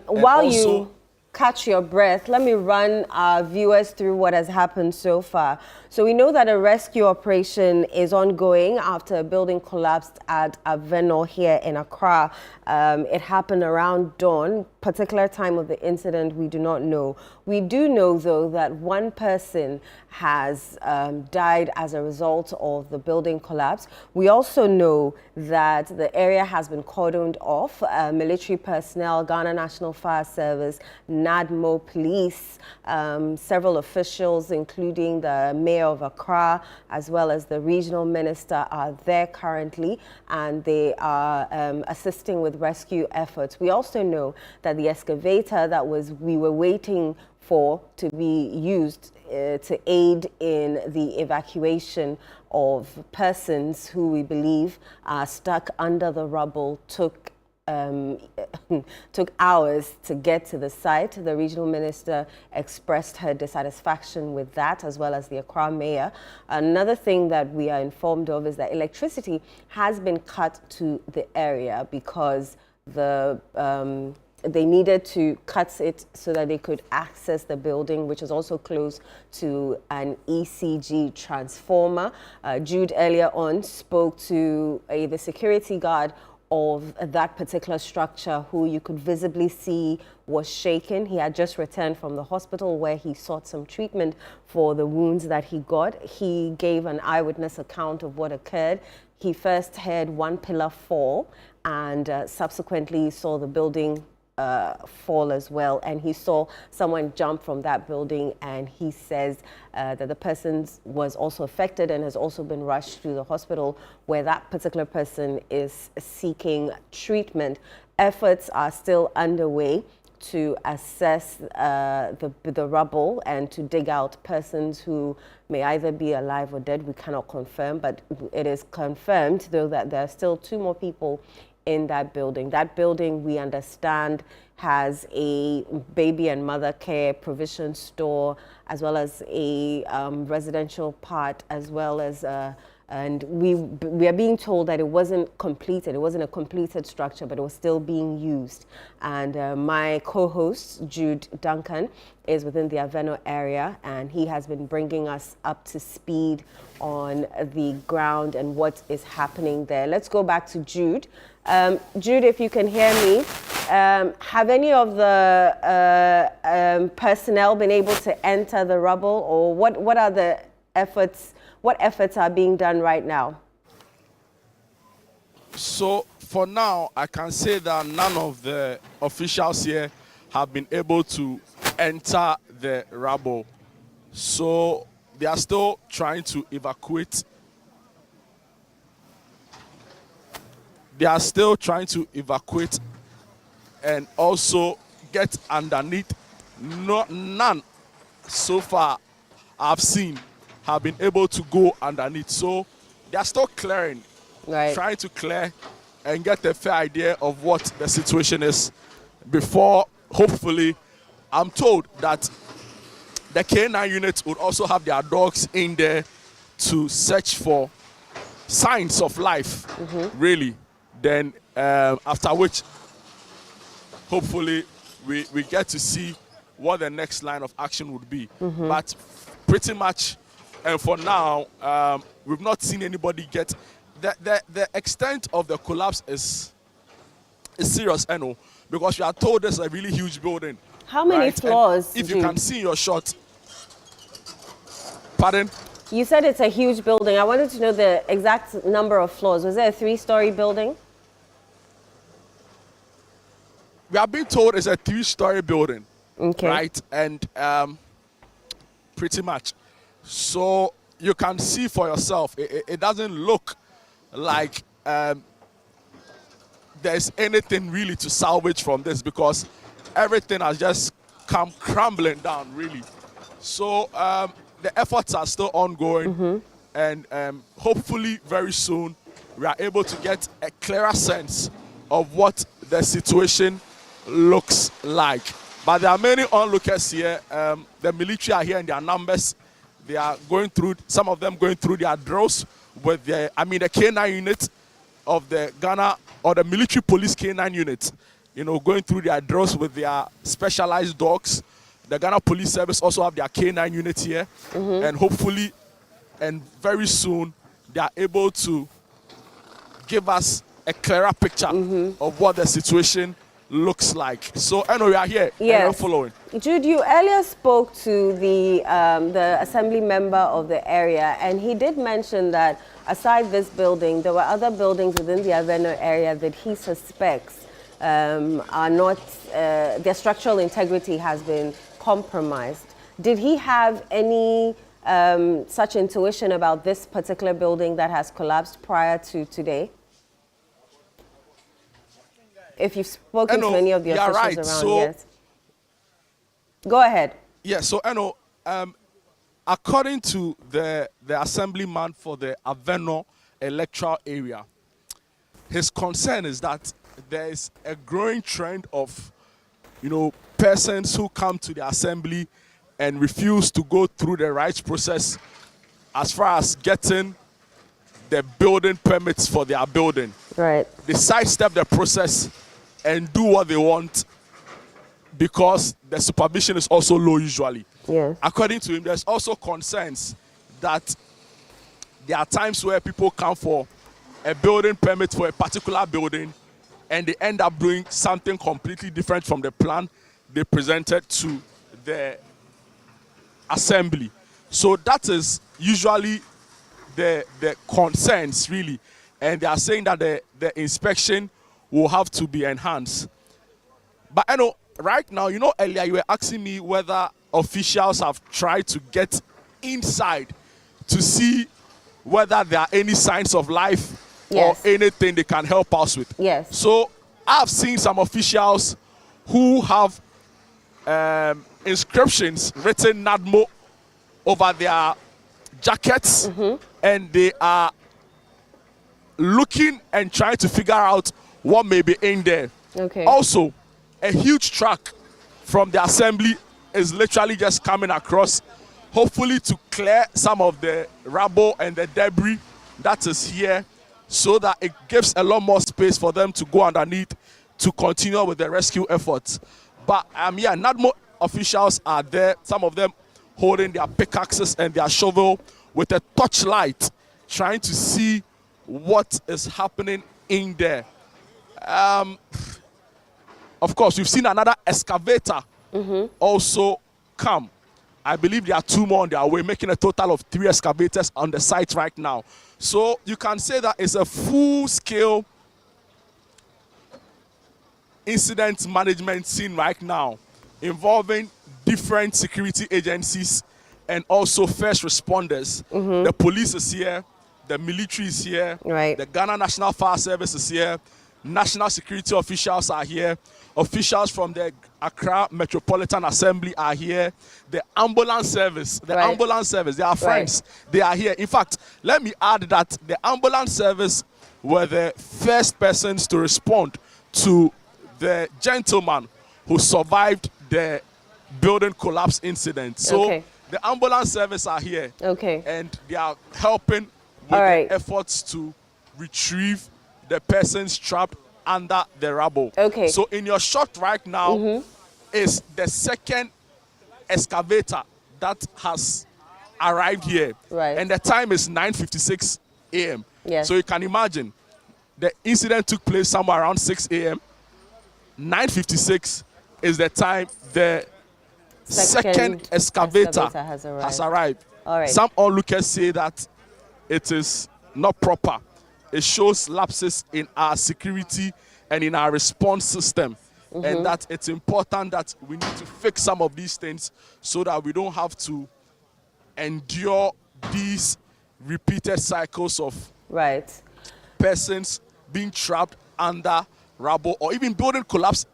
while And you also, catch your breath, let me run our viewers through what has happened so far. So we know that a rescue operation is ongoing after a building collapsed at Avenor here in Accra. It happened around dawn. Particular time of the incident, we do not know. We do know, though, that one person has died as a result of the building collapse. We also know that the area has been cordoned off. Military personnel, Ghana National Fire Service, NADMO police, several officials, including the mayor of Accra, as well as the regional minister, are there currently, and they are assisting with rescue efforts. We also know that the excavator that we were waiting for to be used to aid in the evacuation of persons who we believe are stuck under the rubble took hours to get to the site. The regional minister expressed her dissatisfaction with that, as well as the Accra mayor. Another thing that we are informed of is that electricity has been cut to the area because they needed to cut it so that they could access the building, which is also close to an ECG transformer. Jude earlier on spoke to the security guard of that particular structure, who you could visibly see was shaken. He had just returned from the hospital where he sought some treatment for the wounds that he got. He gave an eyewitness account of what occurred. He first heard one pillar fall and subsequently saw the building fall as well, and he saw someone jump from that building, and he says that the person was also affected and has also been rushed to the hospital where that particular person is seeking treatment. Efforts are still underway to assess the rubble and to dig out persons who may either be alive or dead. We cannot confirm, but it is confirmed, though, that there are still 2 more people in that building. That building, we understand, has a baby and mother care provision store, as well as a residential part, as well as and we are being told that it wasn't completed. It wasn't a completed structure, but it was still being used. And my co-host, Jude Duncan, is within the Avenor area, and he has been bringing us up to speed on the ground and what is happening there. Let's go back to Jude. Jude, if you can hear me, have any of the personnel been able to enter the rubble, or what are the efforts? What efforts are being done right now? So for now, I can say that none of the officials here have been able to enter the rubble. So they are still trying to evacuate. They are still trying to evacuate and also get underneath. None so far I've seen have been able to go underneath. So they are still clearing, trying to clear and get a fair idea of what the situation is before, hopefully, I'm told that the K9 units would also have their dogs in there to search for signs of life, really. Then after which, hopefully, we get to see what the next line of action would be. But pretty much, and for now, we've not seen anybody get. The extent of the collapse is serious, because we are told there's a really huge building. How many floors? And if you can see your shot. Pardon? You said it's a huge building. I wanted to know the exact number of floors. Was it a 3-story building? We are being told it's a 3-story building. Okay. Right? And pretty much. So you can see for yourself, it doesn't look like there's anything really to salvage from this, because everything has just come crumbling down, really. So the efforts are still ongoing, and hopefully very soon we are able to get a clearer sense of what the situation looks like. But there are many onlookers here. The military are here in their numbers. They are going through, some of them going through their drills with the K9 unit of the Ghana, or the military police K9 unit going through their drills with their specialized dogs. The Ghana Police Service also have their K9 unit here. And hopefully, and very soon, they are able to give us a clearer picture of what the situation looks like. So, I know we are here. Yes. And you're following. Jude, you earlier spoke to the assembly member of the area, and he did mention that aside this building, there were other buildings within the Avenor area that he suspects are not, their structural integrity has been compromised. Did he have any such intuition about this particular building that has collapsed prior to today? If you've spoken to any of the officials around, so, yes. Go ahead. Yeah, so according to the assemblyman for the Avenor electoral area, his concern is that there is a growing trend of, persons who come to the assembly and refuse to go through the rights process as far as getting the building permits for their building. Right. They sidestep the process and do what they want because the supervision is also low usually. Yes. According to him, there's also concerns that there are times where people come for a building permit for a particular building and they end up doing something completely different from the plan they presented to the assembly. So that is usually the concerns really, and they are saying that the inspection will have to be enhanced. But right now, earlier you were asking me whether officials have tried to get inside to see whether there are any signs of life or anything they can help us with. Yes. So I've seen some officials who have inscriptions written NADMO over their jackets, and they are looking and trying to figure out what may be in there. Okay. Also, a huge truck from the assembly is literally just coming across, hopefully to clear some of the rubble and the debris that is here, so that it gives a lot more space for them to go underneath to continue with the rescue efforts. But NADMO officials are there, some of them holding their pickaxes and their shovel with a torchlight, trying to see what is happening in there. Of course, we've seen another excavator also come. I believe there are 2 more on their way, making a total of 3 excavators on the site right now. So you can say that it's a full-scale incident management scene right now, involving different security agencies and also first responders. The police is here, the military is here, right. The Ghana National Fire Service is here, national security officials are here, officials from the Accra Metropolitan Assembly are here, the ambulance service, they are friends, they are here. In fact, let me add that the ambulance service were the first persons to respond to the gentleman who survived the building collapse incident. So the ambulance service are here, and they are helping with the efforts to retrieve the persons trapped under the rubble. So in your shot right now is the second excavator that has arrived here, and the time is 9:56 a.m. So you can imagine the incident took place somewhere around 6 a.m. 9:56 is the time the second excavator has arrived. Some onlookers say that it is not proper. It shows lapses in our security and in our response system, and that it's important that we need to fix some of these things so that we don't have to endure these repeated cycles of persons being trapped under rubble or even building collapse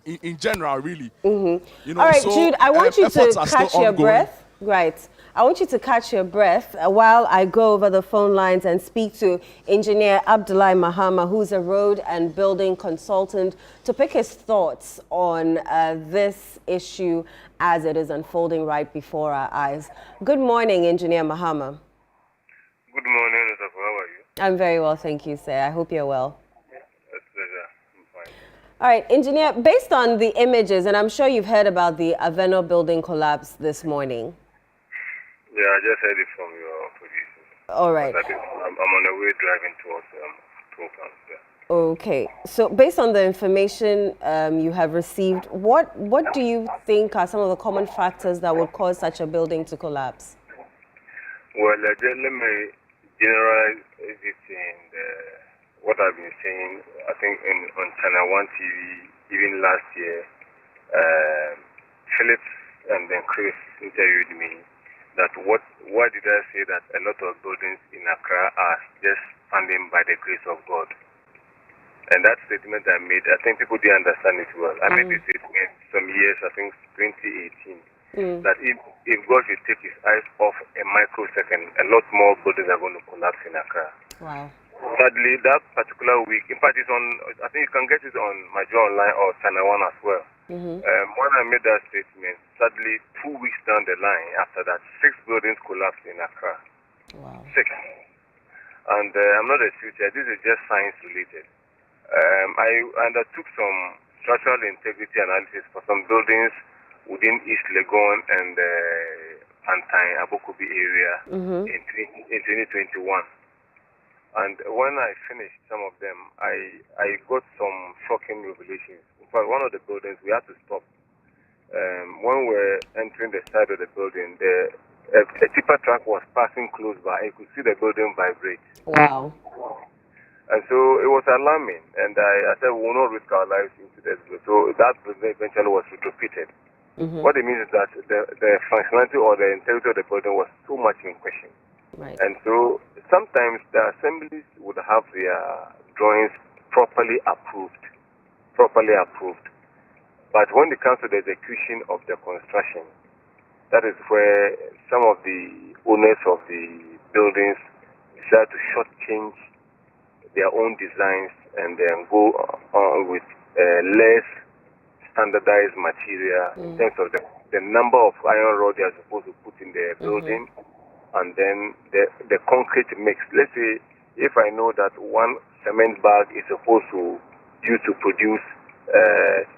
in general, really. All right, so, Jude, I want you to catch your breath. Right. I want you to catch your breath while I go over the phone lines and speak to Engineer Abdullahi Mahama, who's a road and building consultant, to pick his thoughts on this issue as it is unfolding right before our eyes. Good morning, Engineer Mahama. Good morning, how are you? I'm very well, thank you, sir. I hope you're well. That's pleasure. I'm fine. All right, engineer, based on the images, and I'm sure you've heard about the Avenor building collapse this morning. Yeah, I just heard it from your producer. All right. I'm on the way driving towards Tokan. Yeah. Okay, so based on the information you have received, what do you think are some of the common factors that would cause such a building to collapse? Well, just let me generalize everything. What I've been saying, I think on ChannelOne TV, even last year, Philip and then Chris interviewed me that why did I say that a lot of buildings in Accra are just standing by the grace of God? And that statement I made, I think people didn't understand it well. I made this statement some years, I think 2018, that if God should take his eyes off a microsecond, a lot more buildings are going to collapse in Accra. Wow. Sadly, that particular week, in fact, it's on, I think you can get it on my Joe Online or ChannelOne as well. When I made that statement, sadly, 2 weeks down the line after that, 6 buildings collapsed in Accra. Wow. 6. And I'm not a future, this is just science related. I undertook some structural integrity analysis for some buildings within East Legon and Pantine, Abokobi area in 2021. And when I finished some of them, I got some shocking revelations. In fact, one of the buildings we had to stop. When we were entering the side of the building, a tipper truck was passing close by. You could see the building vibrate. Wow. And so it was alarming. And I said, we will not risk our lives into this. So that eventually was retrofitted. What it means is that the functionality or the integrity of the building was so much in question. Right. And so sometimes the assemblies would have their drawings properly approved. But when it comes to the execution of the construction, that is where some of the owners of the buildings decide to shortchange their own designs and then go on with less standardized material in terms of the number of iron rod they are supposed to put in the building, and then the concrete mix. Let's say if I know that one cement bag is supposed to use to produce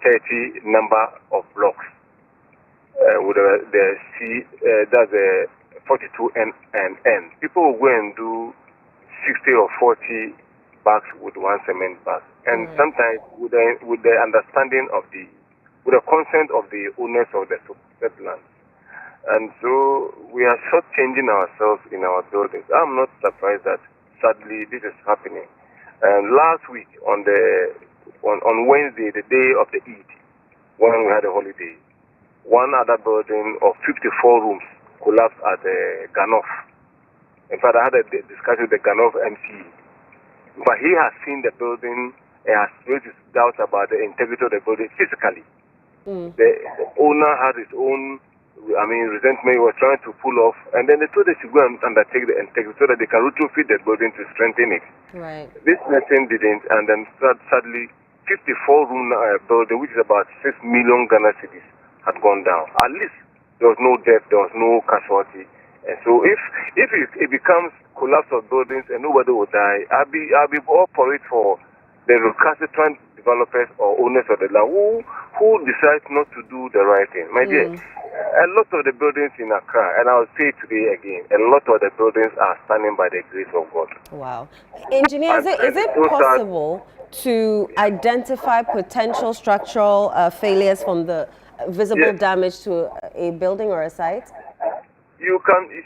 30 number of blocks with that's a 42 N and N. People will go and do 60 or 40 bags with one cement bag, and sometimes with the understanding of with the consent of the owners of the land. And so we are shortchanging ourselves in our buildings. I'm not surprised that sadly this is happening. And last week on Wednesday, the day of the Eid, when we had a holiday, one other building of 54 rooms collapsed at Ganoff. In fact, I had a discussion with the Ganoff MC. But he has seen the building and has raised his doubts about the integrity of the building physically. The owner had his own, resentment. He was trying to pull off, and then they told they should go and undertake the integrity so that they can retrofit the building to strengthen it. Right. This nothing didn't, and then sadly, 54-room building, which is about 6 million Ghana cedis, had gone down. At least there was no death, there was no casualty. And so if it becomes collapse of buildings and nobody will die, I'll be all for it for the recalcitrant developers or owners of the land who decide not to do the right thing. My dear, a lot of the buildings in Accra, and I'll say it today again, a lot of the buildings are standing by the grace of God. Wow. Engineer, is it possible to identify potential structural failures from the visible damage to a building or a site? You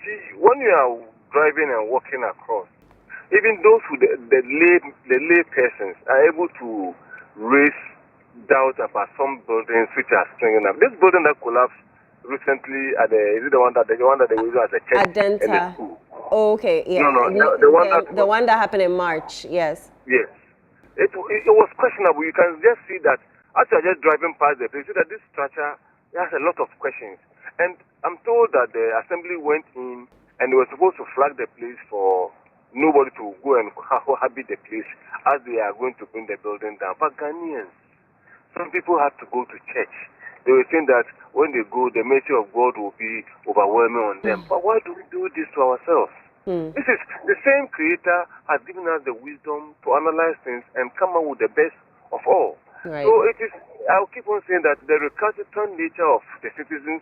see, when you are driving and walking across, even those who the lay persons are able to raise doubt about some buildings which are springing up. This building that collapsed recently is it the one that they use as a church? Adenta. Oh, okay, yeah. No, the one that happened in March, yes. Yes. It was questionable. You can just see that as you are just driving past the place, you see that this structure has a lot of questions. And I'm told that the assembly went in and they were supposed to flag the place for nobody to go and habit the place as they are going to bring the building down. But Ghanaians, some people have to go to church. They were saying that when they go, the mercy of God will be overwhelming on them. But why do we do this to ourselves? This is the same Creator has given us the wisdom to analyze things and come up with the best of all. Right. So it is, I'll keep on saying that the recalcitrant nature of the citizens,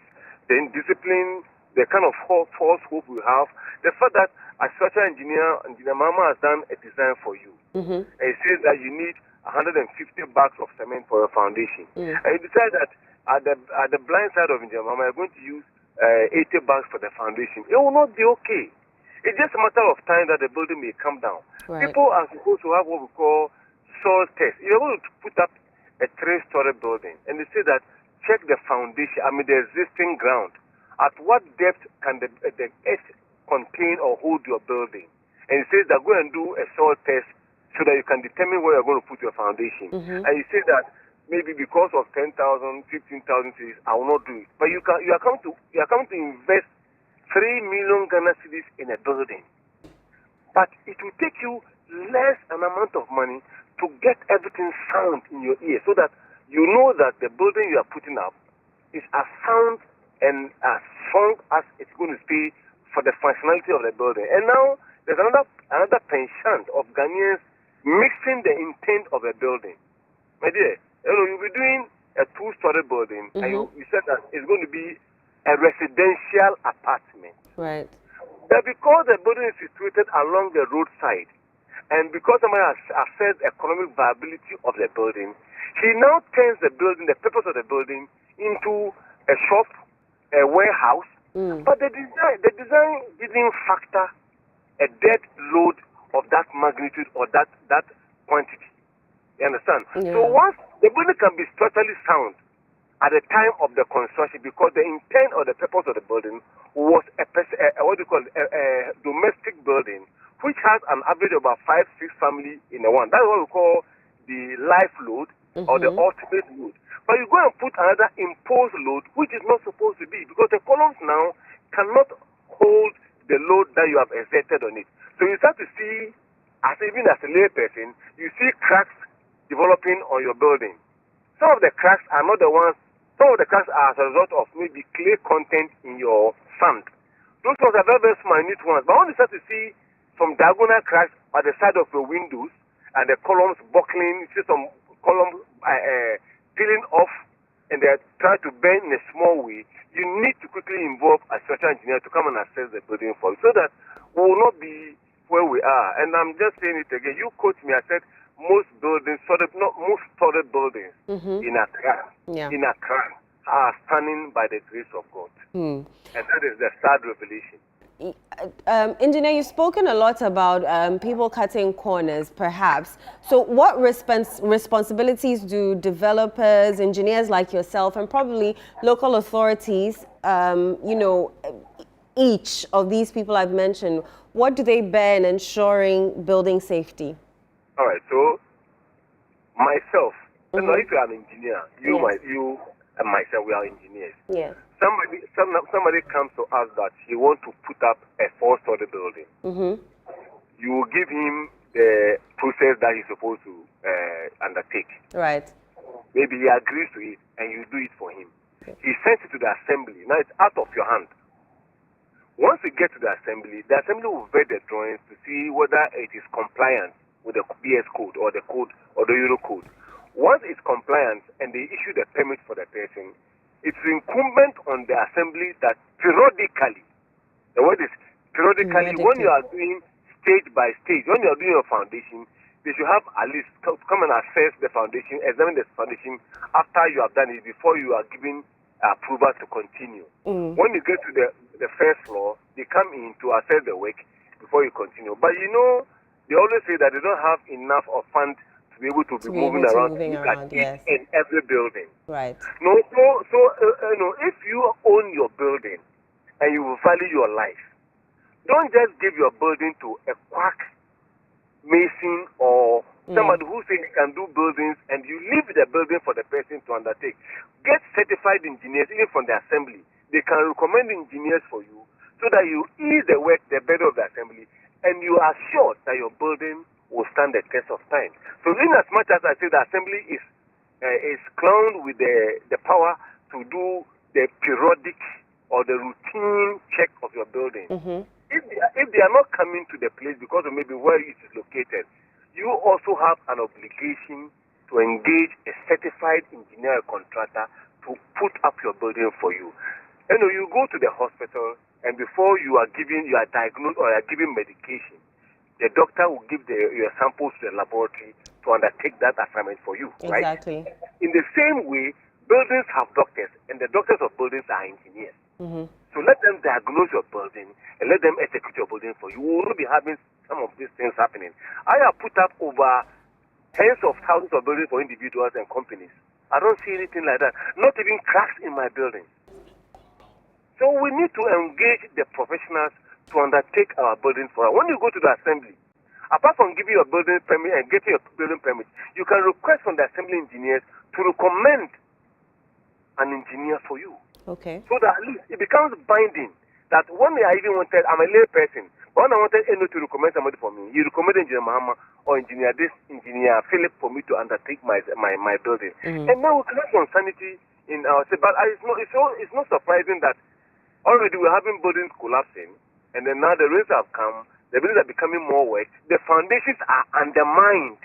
the indiscipline, the kind of false hope we have, the fact that a structural engineer Mama has done a design for you, and it says that you need 150 bags of cement for your foundation, and you decide that at the blind side of Engineer Mama, you're going to use 80 bags for the foundation. It will not be okay. It's just a matter of time that the building may come down. Right. People are supposed to have what we call soil test. You're going to put up a 3-story building, and they say that check the foundation, the existing ground. At what depth can the earth contain or hold your building? And it says that go and do a soil test so that you can determine where you're going to put your foundation. And you say that maybe because of 10,000, 15,000 cities, I will not do it. But you are coming to invest 3 million Ghana cedis in a building. But it will take you less an amount of money to get everything sound in your ear, so that you know that the building you are putting up is as sound and as strong as it's going to stay for the functionality of the building. And now there's another penchant of Ghanaians mixing the intent of a building. My dear, you'll be doing a 2-story building, and you said that it's going to be a residential apartment. Right. But because the building is situated along the roadside, and because somebody has assessed economic viability of the building, he now turns the building, the purpose of the building, into a shop, a warehouse. But the design didn't factor a dead load of that magnitude or that quantity. You understand? Yeah. So once the building can be structurally sound at the time of the construction, because the intent or the purpose of the building was a domestic building, which has an average of about 5-6 families in a one. That's what we call the life load or the ultimate load. But you go and put another imposed load, which is not supposed to be, because the columns now cannot hold the load that you have exerted on it. So you start to see, even as a layperson, you see cracks developing on your building. Some of the cracks are not the ones. Some of the cracks are as a result of maybe clay content in your sand. Those ones are very, very minute ones. But when you start to see some diagonal cracks at the side of your windows and the columns buckling, you see some columns peeling off, and they're trying to bend in a small way, you need to quickly involve a structural engineer to come and assess the building for you, so that we will not be where we are. And I'm just saying it again. You quote me, I said most buildings, most solid buildings in Accra, are standing by the grace of God. And that is the sad revelation. Engineer, you've spoken a lot about people cutting corners, perhaps. So what responsibilities do developers, engineers like yourself, and probably local authorities, each of these people I've mentioned, what do they bear in ensuring building safety? All right, so myself, if you are an engineer, you and myself, we are engineers. Yes. Somebody comes to us that he wants to put up a 4-story building. You will give him the process that he's supposed to undertake. Right. Maybe he agrees to it, and you do it for him. He sends it to the assembly. Now it's out of your hand. Once we get to the assembly will vet the drawings to see whether it is compliant with the BS code or the Euro code. Once it's compliant and they issue the permit for the person, it's incumbent on the assembly that periodically, the word is periodically, when you are doing stage by stage, when you are doing your foundation, they should have at least come and assess the foundation, examine the foundation after you have done it, before you are given approval to continue. When you get to the first floor, they come in to assess the work before you continue. But they always say that they don't have enough of funds to be able to be moving around yes, in every building. Right. No, so if you own your building and you value your life, don't just give your building to a quack mason or somebody who says he can do buildings, and you leave the building for the person to undertake. Get certified engineers, even from the assembly. They can recommend engineers for you, so that you ease the work, the bed of the assembly, and you are sure that your building will stand the test of time. So in as much as I say the assembly is crowned with the power to do the periodic or the routine check of your building, if they are not coming to the place because of maybe where it is located, you also have an obligation to engage a certified engineer or contractor to put up your building for you. You know, you go to the hospital, and before you are diagnosed or you are given medication, the doctor will give your samples to the laboratory to undertake that assignment for you. Exactly. Right? In the same way, buildings have doctors, and the doctors of buildings are engineers. So let them diagnose your building and let them execute your building for you. We will not be having some of these things happening. I have put up over tens of thousands of buildings for individuals and companies. I don't see anything like that. Not even cracks in my building. So we need to engage the professionals to undertake our buildings for us. When you go to the assembly, apart from giving your building permit and getting your building permit, you can request from the assembly engineers to recommend an engineer for you. Okay. So that at least it becomes binding that when I even wanted, I'm a lay person, but when I wanted Eno to recommend somebody for me, you recommend Engineer Mahama or Engineer Philip for me to undertake my building. And now we can have some sanity in our state. But it's not surprising that already we're having buildings collapsing, and then now the rains have come, the buildings are becoming more wet, the foundations are undermined.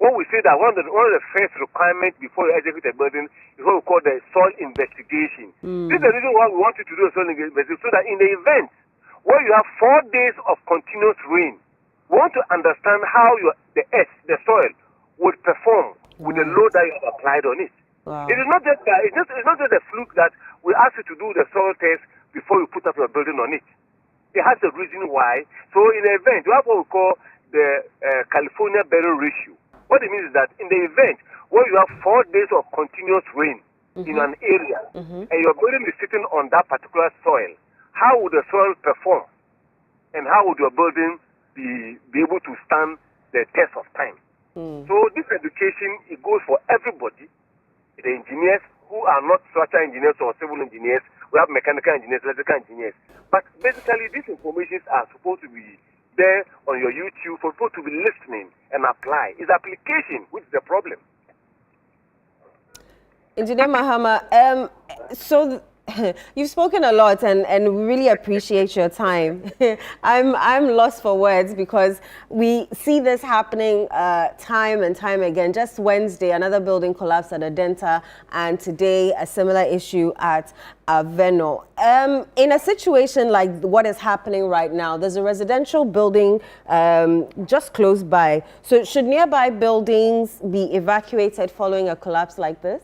What we say that one of the first requirements before you execute a building is what we call the soil investigation. This is the reason why we want you to do a soil investigation, so that in the event where you have 4 days of continuous rain, we want to understand how the soil would perform with the load that you have applied on it. Wow. It is not just a fluke that we ask you to do the soil test before you put up your building on it. It has a reason why. So in the event, you have what we call the California burial ratio. What it means is that in the event where you have 4 days of continuous rain in an area, and your building is sitting on that particular soil, how would the soil perform? And how would your building be able to stand the test of time? So this education, it goes for everybody. The engineers who are not structural engineers or civil engineers, we have mechanical engineers, electrical engineers. But basically, these informations are supposed to be there on your YouTube for people to be listening and apply. It's application which is the problem. Engineer Mahama, you've spoken a lot, and we really appreciate your time. I'm lost for words because we see this happening time and time again. Just Wednesday, another building collapsed at Adenta, and today a similar issue at Avenor. In a situation like what is happening right now, there's a residential building just close by. So should nearby buildings be evacuated following a collapse like this?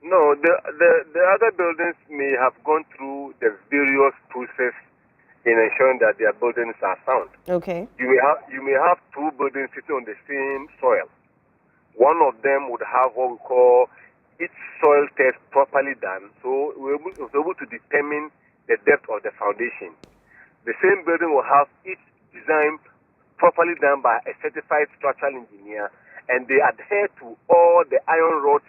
No, the other buildings may have gone through the various process in ensuring that their buildings are sound. Okay. You may have 2 buildings sitting on the same soil. One of them would have what we call its soil test properly done, so we're able to determine the depth of the foundation. The same building will have its design properly done by a certified structural engineer, and they adhere to all the iron rods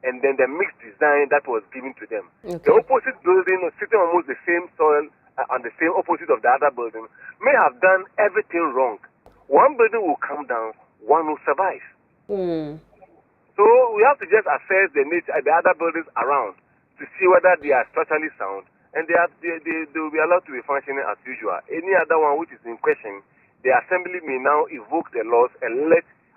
and then the mixed design that was given to them. Okay. The opposite building, sitting almost the same soil on the same opposite of the other building, may have done everything wrong. One building will come down, one will survive. So we have to just assess the nature of the other buildings around to see whether they are structurally sound, and they will be allowed to be functioning as usual. Any other one which is in question, the assembly may now evoke the laws and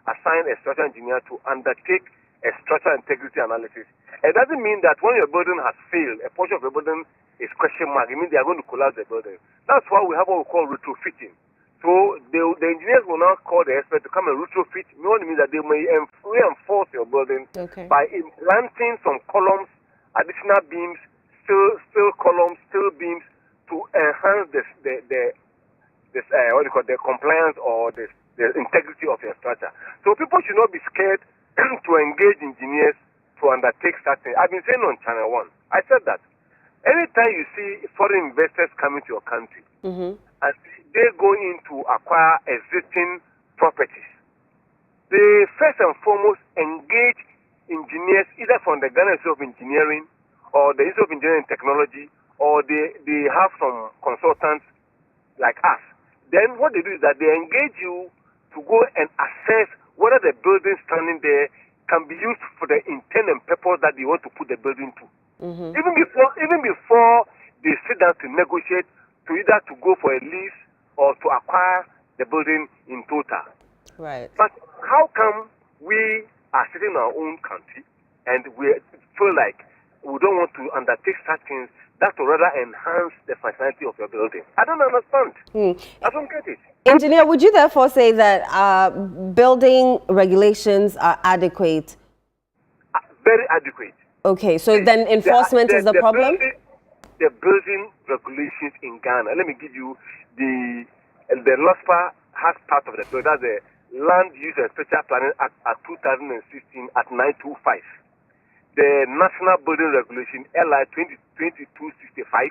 assign a structural engineer to undertake a structural integrity analysis. It doesn't mean that when your building has failed, a portion of your building is question mark. It means they are going to collapse the building. That's why we have what we call retrofitting. So the engineers will now call the expert to come and retrofit. It means that they may reinforce your building by implanting some columns, additional beams, steel columns, steel beams to enhance the compliance or the integrity of your structure. So people should not be scared to engage engineers to undertake such things. I've been saying on Channel One, I said that anytime you see foreign investors coming to your country and they go in to acquire existing properties, they first and foremost engage engineers either from the Ghana Institute of Engineering or the Institute of Engineering and Technology, or they have some consultants like us. Then what they do is that they engage you to go and assess whether the building standing there can be used for the intent and purpose that they want to put the building to. Even before they sit down to negotiate to either to go for a lease or to acquire the building in total. Right. But how come we are sitting in our own country, and we feel like we don't want to undertake such things that will rather enhance the functionality of your building. I don't understand. I don't get it. Engineer, would you therefore say that building regulations are adequate? Very adequate. Okay, so then enforcement is the problem? The building regulations in Ghana, let me give you the LOSPA has part of the bill. That's the Land Use and Special Planning Act at 2016 at 925. The National Building Regulation LI 2265,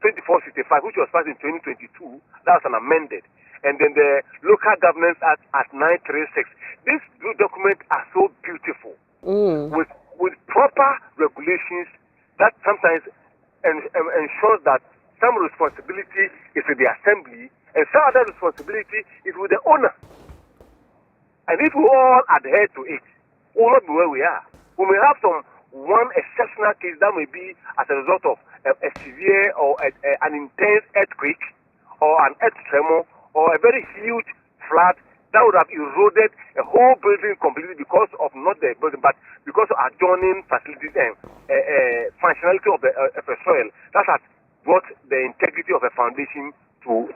2465, which was passed in 2022, that was an amended. And then the Local Governance Act at 936. These two documents are so beautiful with proper regulations that sometimes ensures that some responsibility is with the assembly and some other responsibility is with the owner. And if we all adhere to it, we will not be where we are. We may have one exceptional case that may be as a result of a severe or an intense earthquake or an earth tremor or a very huge flood that would have eroded a whole building completely because of not the building but because of adjoining facilities and functionality of the soil. That has brought the integrity of a foundation to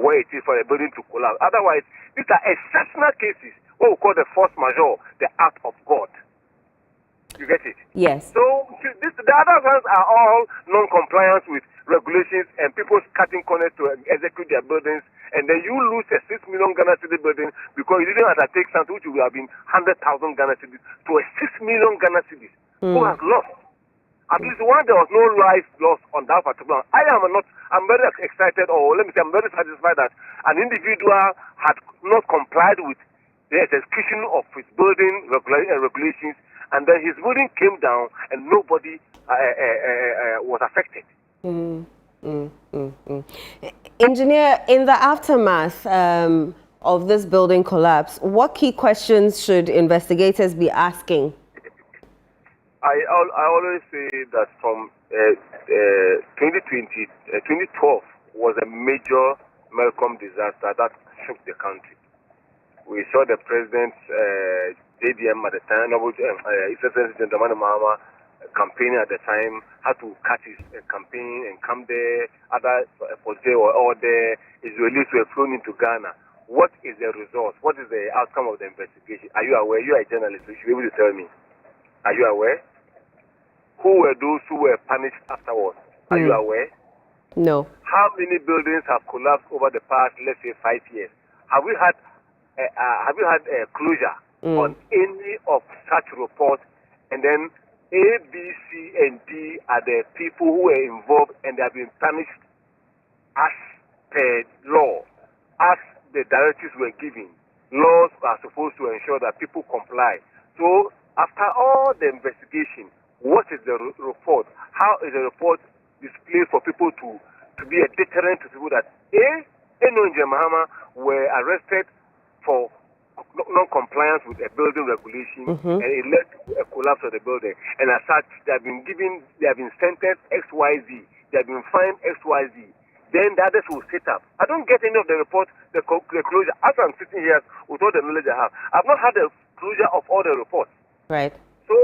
where it is for a building to collapse. Otherwise, these are exceptional cases, what we call the force majeure, the act of God. You get it? Yes. So the other ones are all non-compliance with regulations and people cutting corners to execute their buildings, and then you lose a 6 million Ghana Cedi building because you didn't undertake something which would have been 100,000 Ghana Cedis to a 6 million Ghana Cedis. Who has lost? At least one, there was no life lost on that particular. I'm very excited, or let me say, I'm very satisfied that an individual had not complied with the execution of his building regulations, and then his building came down and nobody was affected. Engineer, in the aftermath of this building collapse, what key questions should investigators be asking? I always say that from 2012 was a major Malcolm disaster that shook the country. We saw the president's JDM at the time, His Excellency Gentleman Mahama, campaigning at the time, had to cut his campaign and come there. Other politicians were all there. Israelis were flown into Ghana. What is the result? What is the outcome of the investigation? Are you aware? You are a journalist, so you should be able to tell me. Are you aware? Who were those who were punished afterwards? Are you aware? No. How many buildings have collapsed over the past, let's say, 5 years? Have you had a closure on any of such reports? And then A, B, C, and D are the people who were involved and they have been punished as per law, as the directives were given. Laws are supposed to ensure that people comply. So after all the investigation, what is the report? How is the report displayed for people to be a deterrent to people that Eno and Mahama were arrested for non-compliance with a building regulation and it led to a collapse of the building. And as such, they have been sentenced XYZ, they have been fined XYZ. Then the others will sit up. I don't get any of the reports, the closure. As I'm sitting here with all the knowledge I have, I've not had the closure of all the reports. Right. So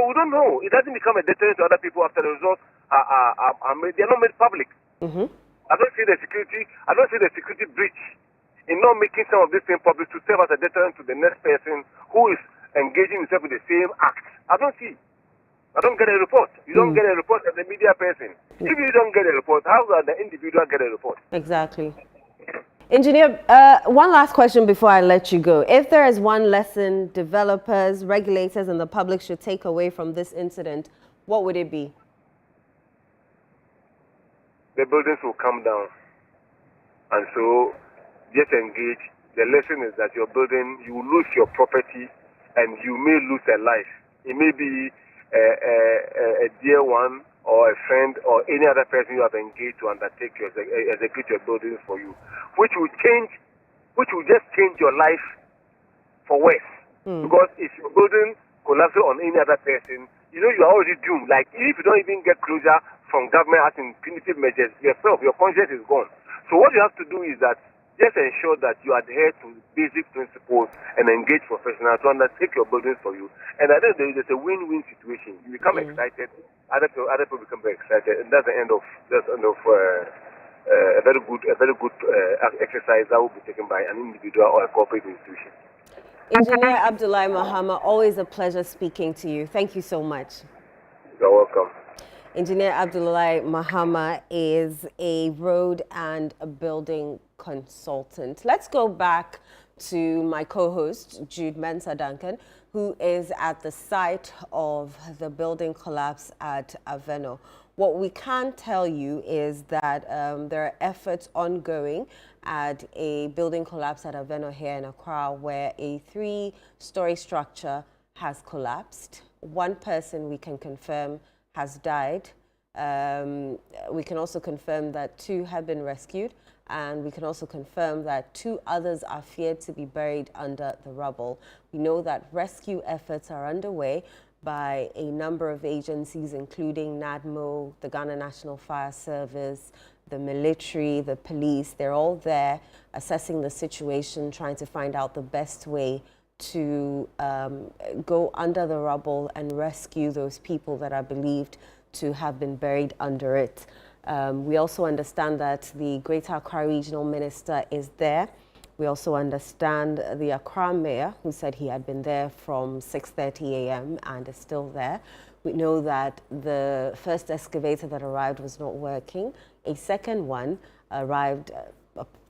we don't know. It doesn't become a deterrent to other people after the results they're not made public. I don't see the security breach in not making some of these things public to serve as a deterrent to the next person who is engaging himself with the same act. I don't get a report. You don't get a report as a media person. If you don't get a report, how will the individual get a report? Exactly. Engineer, one last question before I let you go. If there is one lesson developers, regulators, and the public should take away from this incident, what would it be? The buildings will come down. And so, just engage. The lesson is that your building, you will lose your property and you may lose a life. It may be a dear one or a friend or any other person you have engaged to undertake your execute your buildings for you, which will just change your life for worse. Because if your building collapses on any other person, you know you are already doomed. Like if you don't even get closure from government as in punitive measures, yourself, your conscience is gone. So what you have to do is that just ensure that you adhere to basic principles and engage professionals to undertake your buildings for you. And I think there's a win-win situation. You become excited, other people become very excited, and that's the end of a very good exercise that will be taken by an individual or a corporate institution. Engineer Abdullahi Mahama, always a pleasure speaking to you. Thank you so much. You're welcome. Engineer Abdullahi Mahama is a road and a building consultant. Let's go back to my co-host, Jude Mensah Duncan, who is at the site of the building collapse at Avenor. What we can tell you is that there are efforts ongoing at a building collapse at Avenor here in Accra, where a 3-story structure has collapsed. One person we can confirm has died. We can also confirm that 2 have been rescued, and we can also confirm that 2 others are feared to be buried under the rubble. We know that rescue efforts are underway by a number of agencies, including NADMO, the Ghana National Fire Service, the military, the police. They're all there assessing the situation, trying to find out the best way to go under the rubble and rescue those people that are believed to have been buried under it. We also understand that the Greater Accra Regional Minister is there. We also understand the Accra Mayor, who said he had been there from 6:30 a.m. and is still there. We know that the first excavator that arrived was not working. A second one arrived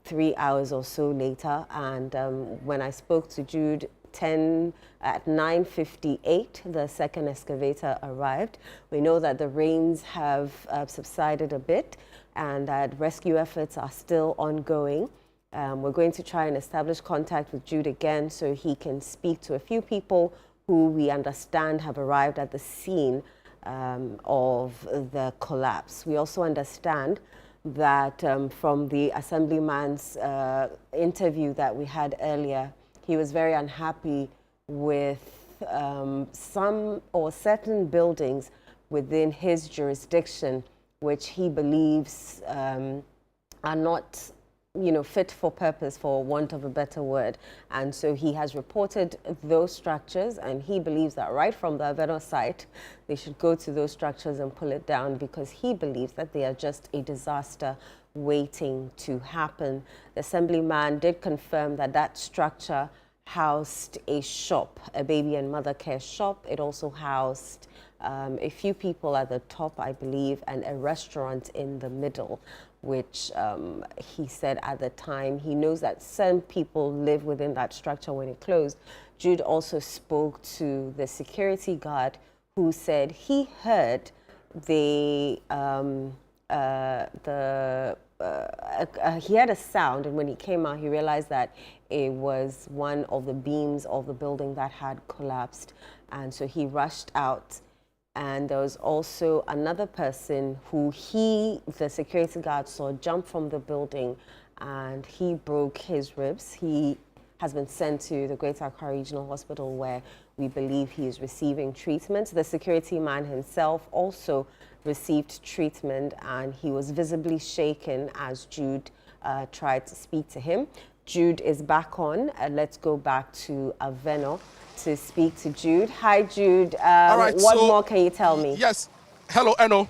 3 hours or so later, and when I spoke to Jude at 9:58, the second excavator arrived. We know that the rains have subsided a bit and that rescue efforts are still ongoing. We're going to try and establish contact with Jude again so he can speak to a few people who we understand have arrived at the scene of the collapse. We also understand that from the Assemblyman's interview that we had earlier, he was very unhappy with some or certain buildings within his jurisdiction, which he believes are not, fit for purpose, for want of a better word. And so he has reported those structures, and he believes that right from the Avenor site, they should go to those structures and pull it down, because he believes that they are just a disaster waiting to happen. The Assemblyman did confirm that that structure housed a shop, a baby and mother care shop. It also housed a few people at the top, I believe, and a restaurant in the middle, which he said at the time, he knows that some people live within that structure when it closed. Jude also spoke to the security guard, who said he heard he had a sound, and when he came out, he realized that it was one of the beams of the building that had collapsed, and so he rushed out. And there was also another person who the security guard saw jump from the building, and he broke his ribs. He has been sent to the Greater Accra Regional Hospital, where we believe he is receiving treatment. The security man himself also received treatment, and he was visibly shaken as Jude tried to speak to him. Jude is back on. Let's go back to Avenor to speak to Jude. Hi, Jude. All right, what more can you tell me? Yes. Hello, Eno.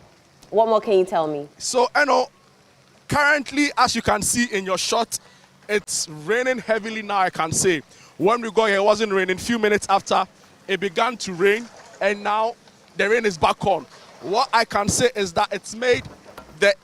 What more can you tell me? So, Eno, currently, as you can see in your shot, it's raining heavily now, I can say. When we got here, it wasn't raining. A few minutes after, it began to rain, and now the rain is back on. What I can say is that it's made the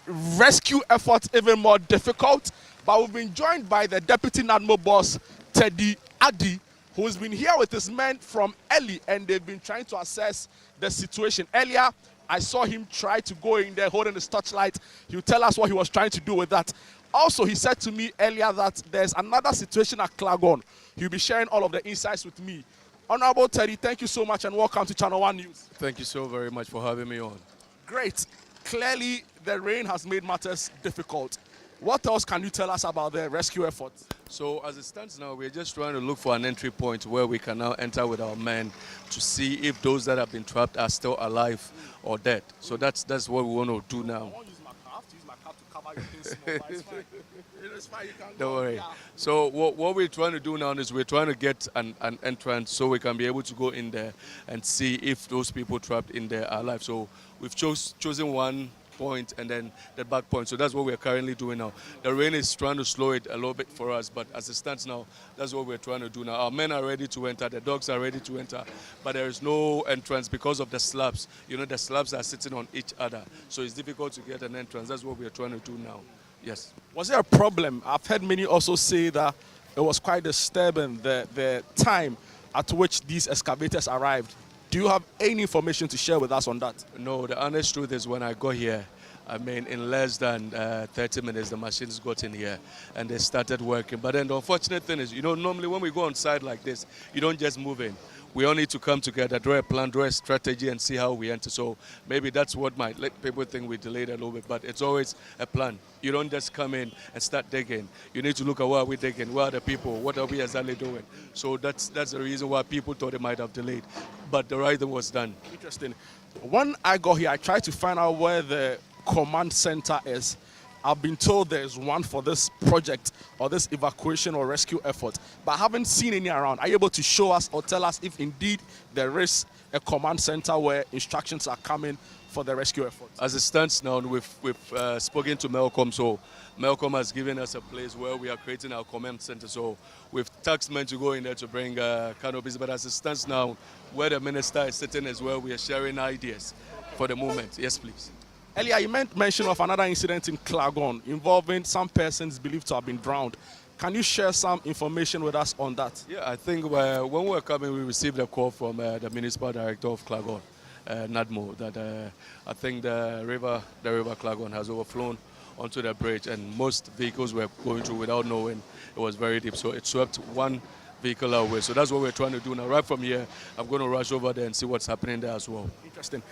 rescue effort even more difficult, but we've been joined by the Deputy NADMO boss, Teddy Adi, who's been here with his men from early, and they've been trying to assess the situation. Earlier, I saw him try to go in there holding his torchlight. He'll tell us what he was trying to do with that. Also, he said to me earlier that there's another situation at Clagon. He'll be sharing all of the insights with me. Honorable Teddy, thank you so much and welcome to Channel One News. Thank you so very much for having me on. Great. Clearly, the rain has made matters difficult. What else can you tell us about the rescue efforts? So as it stands now, we're just trying to look for an entry point where we can now enter with our men to see if those that have been trapped are still alive or dead. So that's what we want to do now. I won't use my cap to cover your face. No, it's fine. Don't worry. So what we're trying to do now is we're trying to get an entrance so we can be able to go in there and see if those people trapped in there are alive. So we've chosen one point and then the back point. So that's what we're currently doing now. The rain is trying to slow it a little bit for us, but as it stands now, that's what we're trying to do now. Our men are ready to enter, the dogs are ready to enter, but there is no entrance because of the slabs. You know, the slabs are sitting on each other, so it's difficult to get an entrance. That's what we're trying to do now. Yes. Was there a problem? I've heard many also say that it was quite disturbing, the time at which these excavators arrived. Do you have any information to share with us on that? No, the honest truth is when I got here, I mean, in less than 30 minutes, the machines got in here and they started working. But then the unfortunate thing is, you know, normally when we go on site like this, you don't just move in. We all need to come together, draw a plan, draw a strategy, and see how we enter. So maybe that's what might let people think we delayed a little bit, but it's always a plan. You don't just come in and start digging. You need to look at what are we digging, where are the people, what are we exactly doing. So that's the reason why people thought it might have delayed. But the right thing was done. Interesting. When I got here, I tried to find out where the command center is. I've been told there's one for this project or this evacuation or rescue effort, but I haven't seen any around. Are you able to show us or tell us if indeed there is a command center where instructions are coming for the rescue effort? As it stands now, we've spoken to Melcom, so Melcom has given us a place where we are creating our command center. So we've tasked men to go in there to bring canopies, but as it stands now, where the minister is sitting is where we are sharing ideas for the moment. Yes, please. Earlier, you made mention of another incident in Klagon involving some persons believed to have been drowned. Can you share some information with us on that? Yeah, I think when we were coming, we received a call from the municipal director of Klagon, Nadmo, that I think the river Klagon has overflown onto the bridge, and most vehicles were going through without knowing it was very deep. So it swept one vehicle away. So that's what we're trying to do now. Right from here, I'm going to rush over there and see what's happening there as well. Interesting.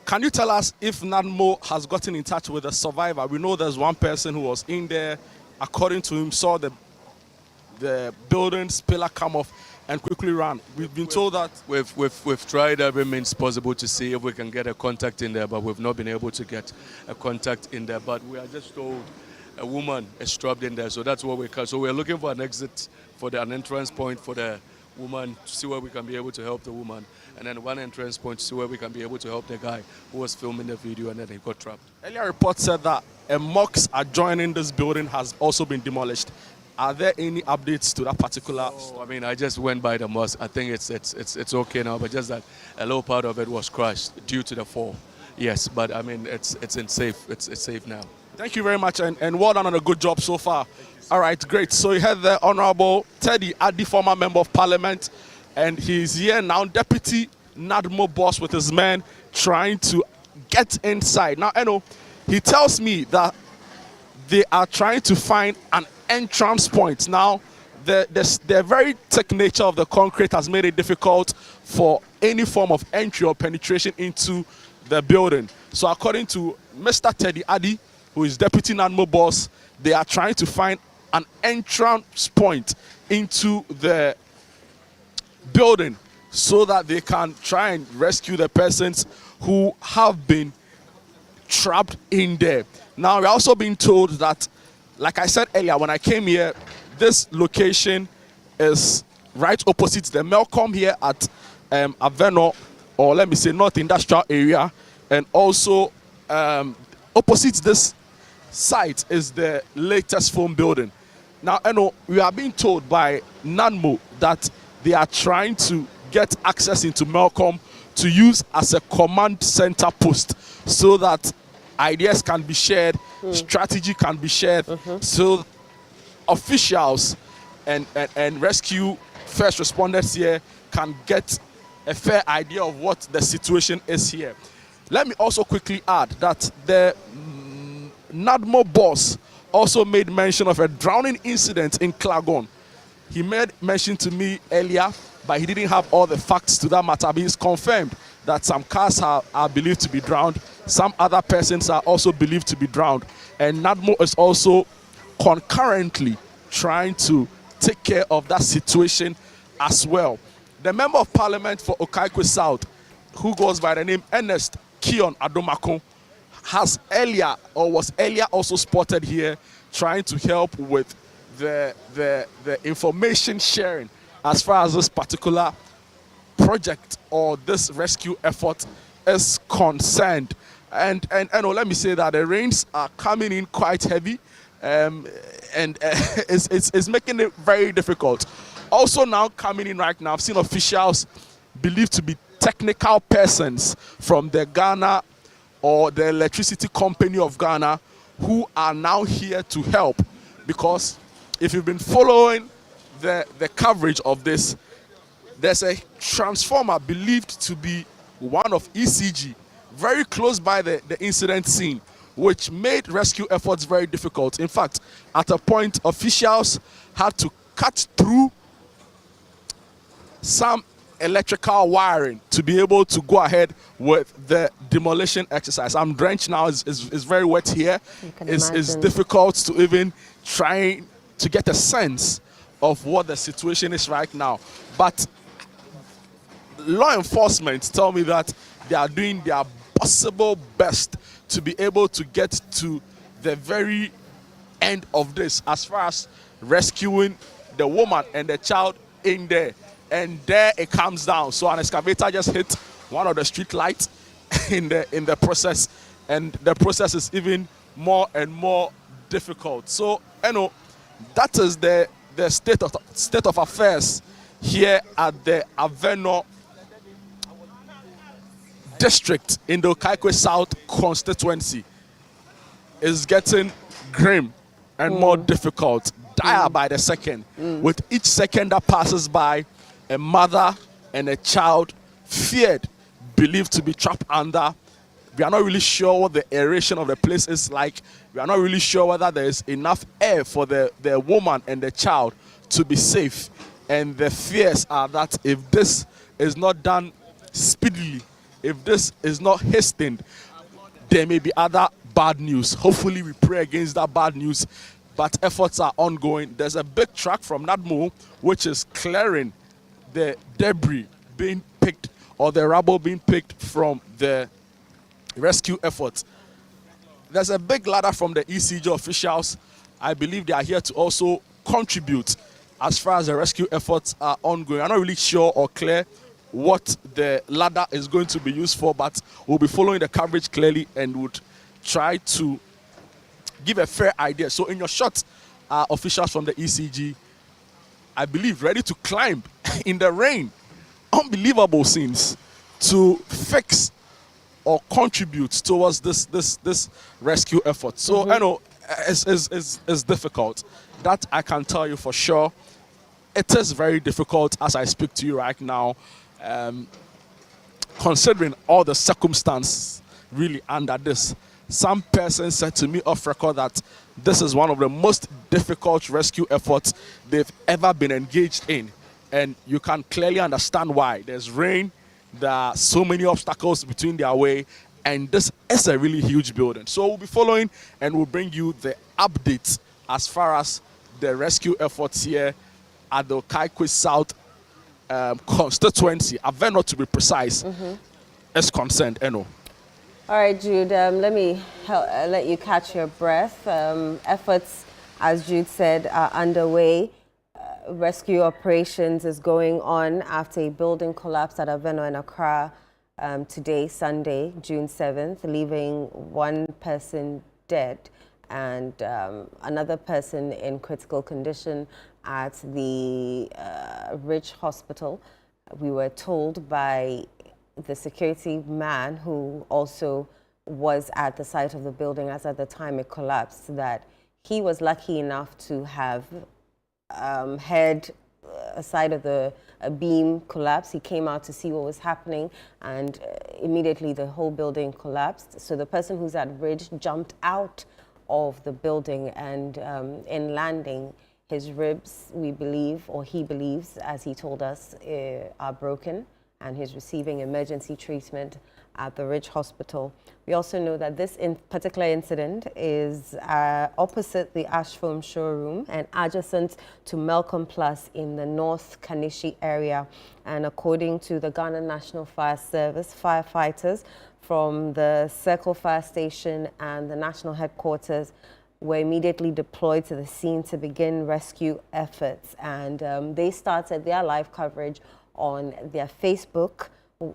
Can you tell us if Nadmo has gotten in touch with a survivor? We know there's one person who was in there, according to him, saw the building's pillar come off and quickly ran. We've been told that... We've tried every means possible to see if we can get a contact in there, but we've not been able to get a contact in there. But we are just told a woman is trapped in there, so that's what we can. So we're looking for an exit, an entrance point for the woman to see where we can be able to help the woman, and then one entrance point to see where we can be able to help the guy who was filming the video and then he got trapped. Earlier reports said that a mosque adjoining this building has also been demolished. Are there any updates to that particular? I mean, I just went by the mosque. I think it's okay now, but just that a little part of it was crushed due to the fall. Yes, but I mean it's safe now. Thank you very much, and well done on a good job so far. All right, great. So you had the Honorable Teddy Adi, former Member of Parliament, and he's here now, Deputy Nadmo boss with his men trying to get inside. Now, I know he tells me that they are trying to find an entrance point. Now, the very thick nature of the concrete has made it difficult for any form of entry or penetration into the building. So according to Mr. Teddy Adi, who is Deputy Nadmo boss, they are trying to find an entrance point into the building so that they can try and rescue the persons who have been trapped in there. Now, we're also being told that, like I said earlier, when I came here, this location is right opposite the Melcom here at Avenor, or let me say North Industrial Area, and also opposite this site is the latest phone building. Now, I know we are being told by Nadmo that they are trying to get access into Melcom to use as a command center post so that ideas can be shared, strategy can be shared, so officials and rescue first responders here can get a fair idea of what the situation is here. Let me also quickly add that the Nadmo boss also made mention of a drowning incident in Klagon. He made mention to me earlier, but he didn't have all the facts to that matter. But he's confirmed that some cars are believed to be drowned. Some other persons are also believed to be drowned. And Nadmo is also concurrently trying to take care of that situation as well. The Member of Parliament for Okaikwe South, who goes by the name Ernest Kion Adomako, was earlier also spotted here trying to help with the information sharing as far as this particular project or this rescue effort is concerned. And let me say that the rains are coming in quite heavy, and it's making it very difficult. Also now coming in right now, I've seen officials believed to be technical persons from the Ghana or the electricity company of Ghana who are now here to help, because if you've been following the coverage of this, there's a transformer believed to be one of ECG very close by the incident scene, which made rescue efforts very difficult. In fact, at a point, officials had to cut through some electrical wiring to be able to go ahead with the demolition exercise. I'm drenched now, it's very wet here. It's difficult to even try to get a sense of what the situation is right now. But law enforcement tell me that they are doing their possible best to be able to get to the very end of this as far as rescuing the woman and the child in there. And there it comes down. So an excavator just hit one of the street lights in the process, and the process is even more and more difficult. So that is the state of affairs here at the Avenor district in the Kaikwe South constituency. Is getting grim and more difficult, dire by the second. With each second that passes by, a mother and a child feared, believed to be trapped under. We are not really sure what the aeration of the place is like. We are not really sure whether there is enough air for the woman and the child to be safe. And the fears are that if this is not done speedily, if this is not hastened, there may be other bad news. Hopefully we pray against that bad news, but efforts are ongoing. There's a big truck from Nadmo which is clearing the debris being picked, or the rubble being picked from the rescue efforts. There's a big ladder from the ECG officials. I believe they are here to also contribute as far as the rescue efforts are ongoing. I'm not really sure or clear what the ladder is going to be used for, but we'll be following the coverage clearly and would try to give a fair idea. So in your shot, officials from the ECG, I believe, ready to climb in the rain. Unbelievable scenes to fix or contribute towards this rescue effort. So I know it's difficult. That I can tell you for sure. It is very difficult as I speak to you right now, considering all the circumstances really under this. Some person said to me off record that this is one of the most difficult rescue efforts they've ever been engaged in. And you can clearly understand why. There's rain, there are so many obstacles between their way, and this is a really huge building. So we'll be following and we'll bring you the updates as far as the rescue efforts here at the Kaikwe South constituency, Avenor to be precise, is concerned. All right, Jude, let me let you catch your breath. Efforts, as Jude said, are underway. Rescue operations is going on after a building collapsed at Avenor in Accra today, Sunday, June 7th, leaving one person dead and another person in critical condition at the Ridge Hospital. We were told by the security man who also was at the site of the building as at the time it collapsed that he was lucky enough to have heard a side of a beam collapse. He came out to see what was happening, and immediately the whole building collapsed. So the person who's at Ridge jumped out of the building, and in landing, his ribs, we believe, or he believes, as he told us, are broken, and he's receiving emergency treatment at the Ridge Hospital. We also know that this particular incident is opposite the Ashfoam showroom and adjacent to Malcolm Plus in the North Kanishi area. And according to the Ghana National Fire Service, firefighters from the Circle Fire Station and the national headquarters were immediately deployed to the scene to begin rescue efforts. And they started their live coverage on their Facebook.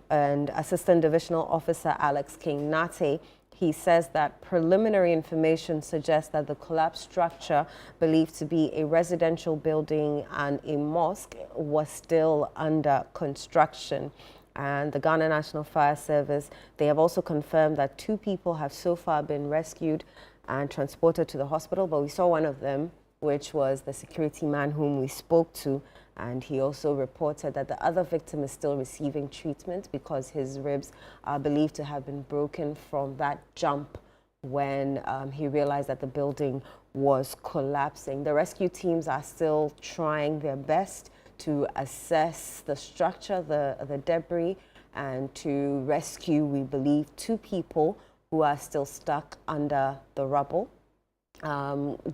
And Assistant Divisional Officer Alex King-Nate, he says that preliminary information suggests that the collapsed structure, believed to be a residential building and a mosque, was still under construction. And the Ghana National Fire Service, they have also confirmed that 2 people have so far been rescued and transported to the hospital, but we saw one of them, which was the security man whom we spoke to, and he also reported that the other victim is still receiving treatment because his ribs are believed to have been broken from that jump when he realized that the building was collapsing. The rescue teams are still trying their best to assess the structure, the debris, and to rescue, we believe, 2 people who are still stuck under the rubble.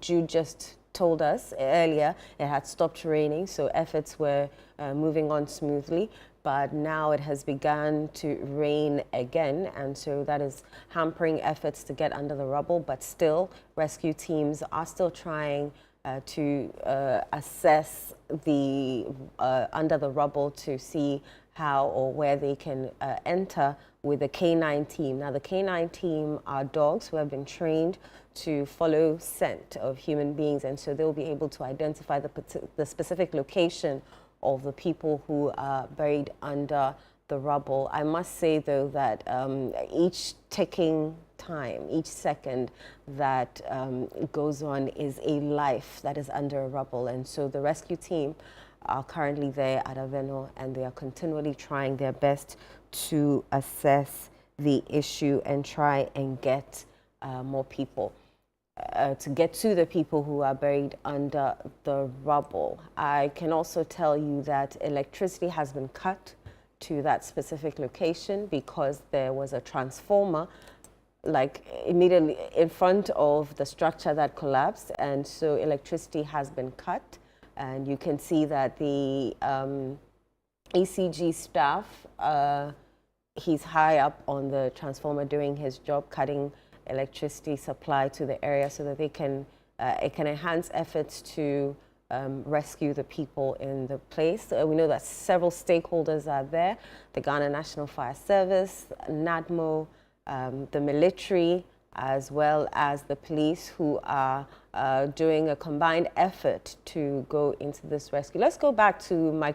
Jude just told us earlier it had stopped raining, so efforts were moving on smoothly, but now it has begun to rain again, and so that is hampering efforts to get under the rubble. But still, rescue teams are still trying to assess the under the rubble to see how or where they can enter with the K9 team. Now, the K9 team are dogs who have been trained to follow scent of human beings, and so they'll be able to identify the specific location of the people who are buried under the rubble. I must say, though, that each ticking time, each second that goes on is a life that is under a rubble, and so the rescue team are currently there at Avenor, and they are continually trying their best to assess the issue and try and get more people, to get to the people who are buried under the rubble. I can also tell you that electricity has been cut to that specific location because there was a transformer like immediately in front of the structure that collapsed, and so electricity has been cut. And you can see that the ECG staff, he's high up on the transformer doing his job, cutting electricity supply to the area so that they can, it can enhance efforts to rescue the people in the place. We know that several stakeholders are there: the Ghana National Fire Service, NADMO, the military, as well as the police, who are doing a combined effort to go into this rescue. Let's go back to my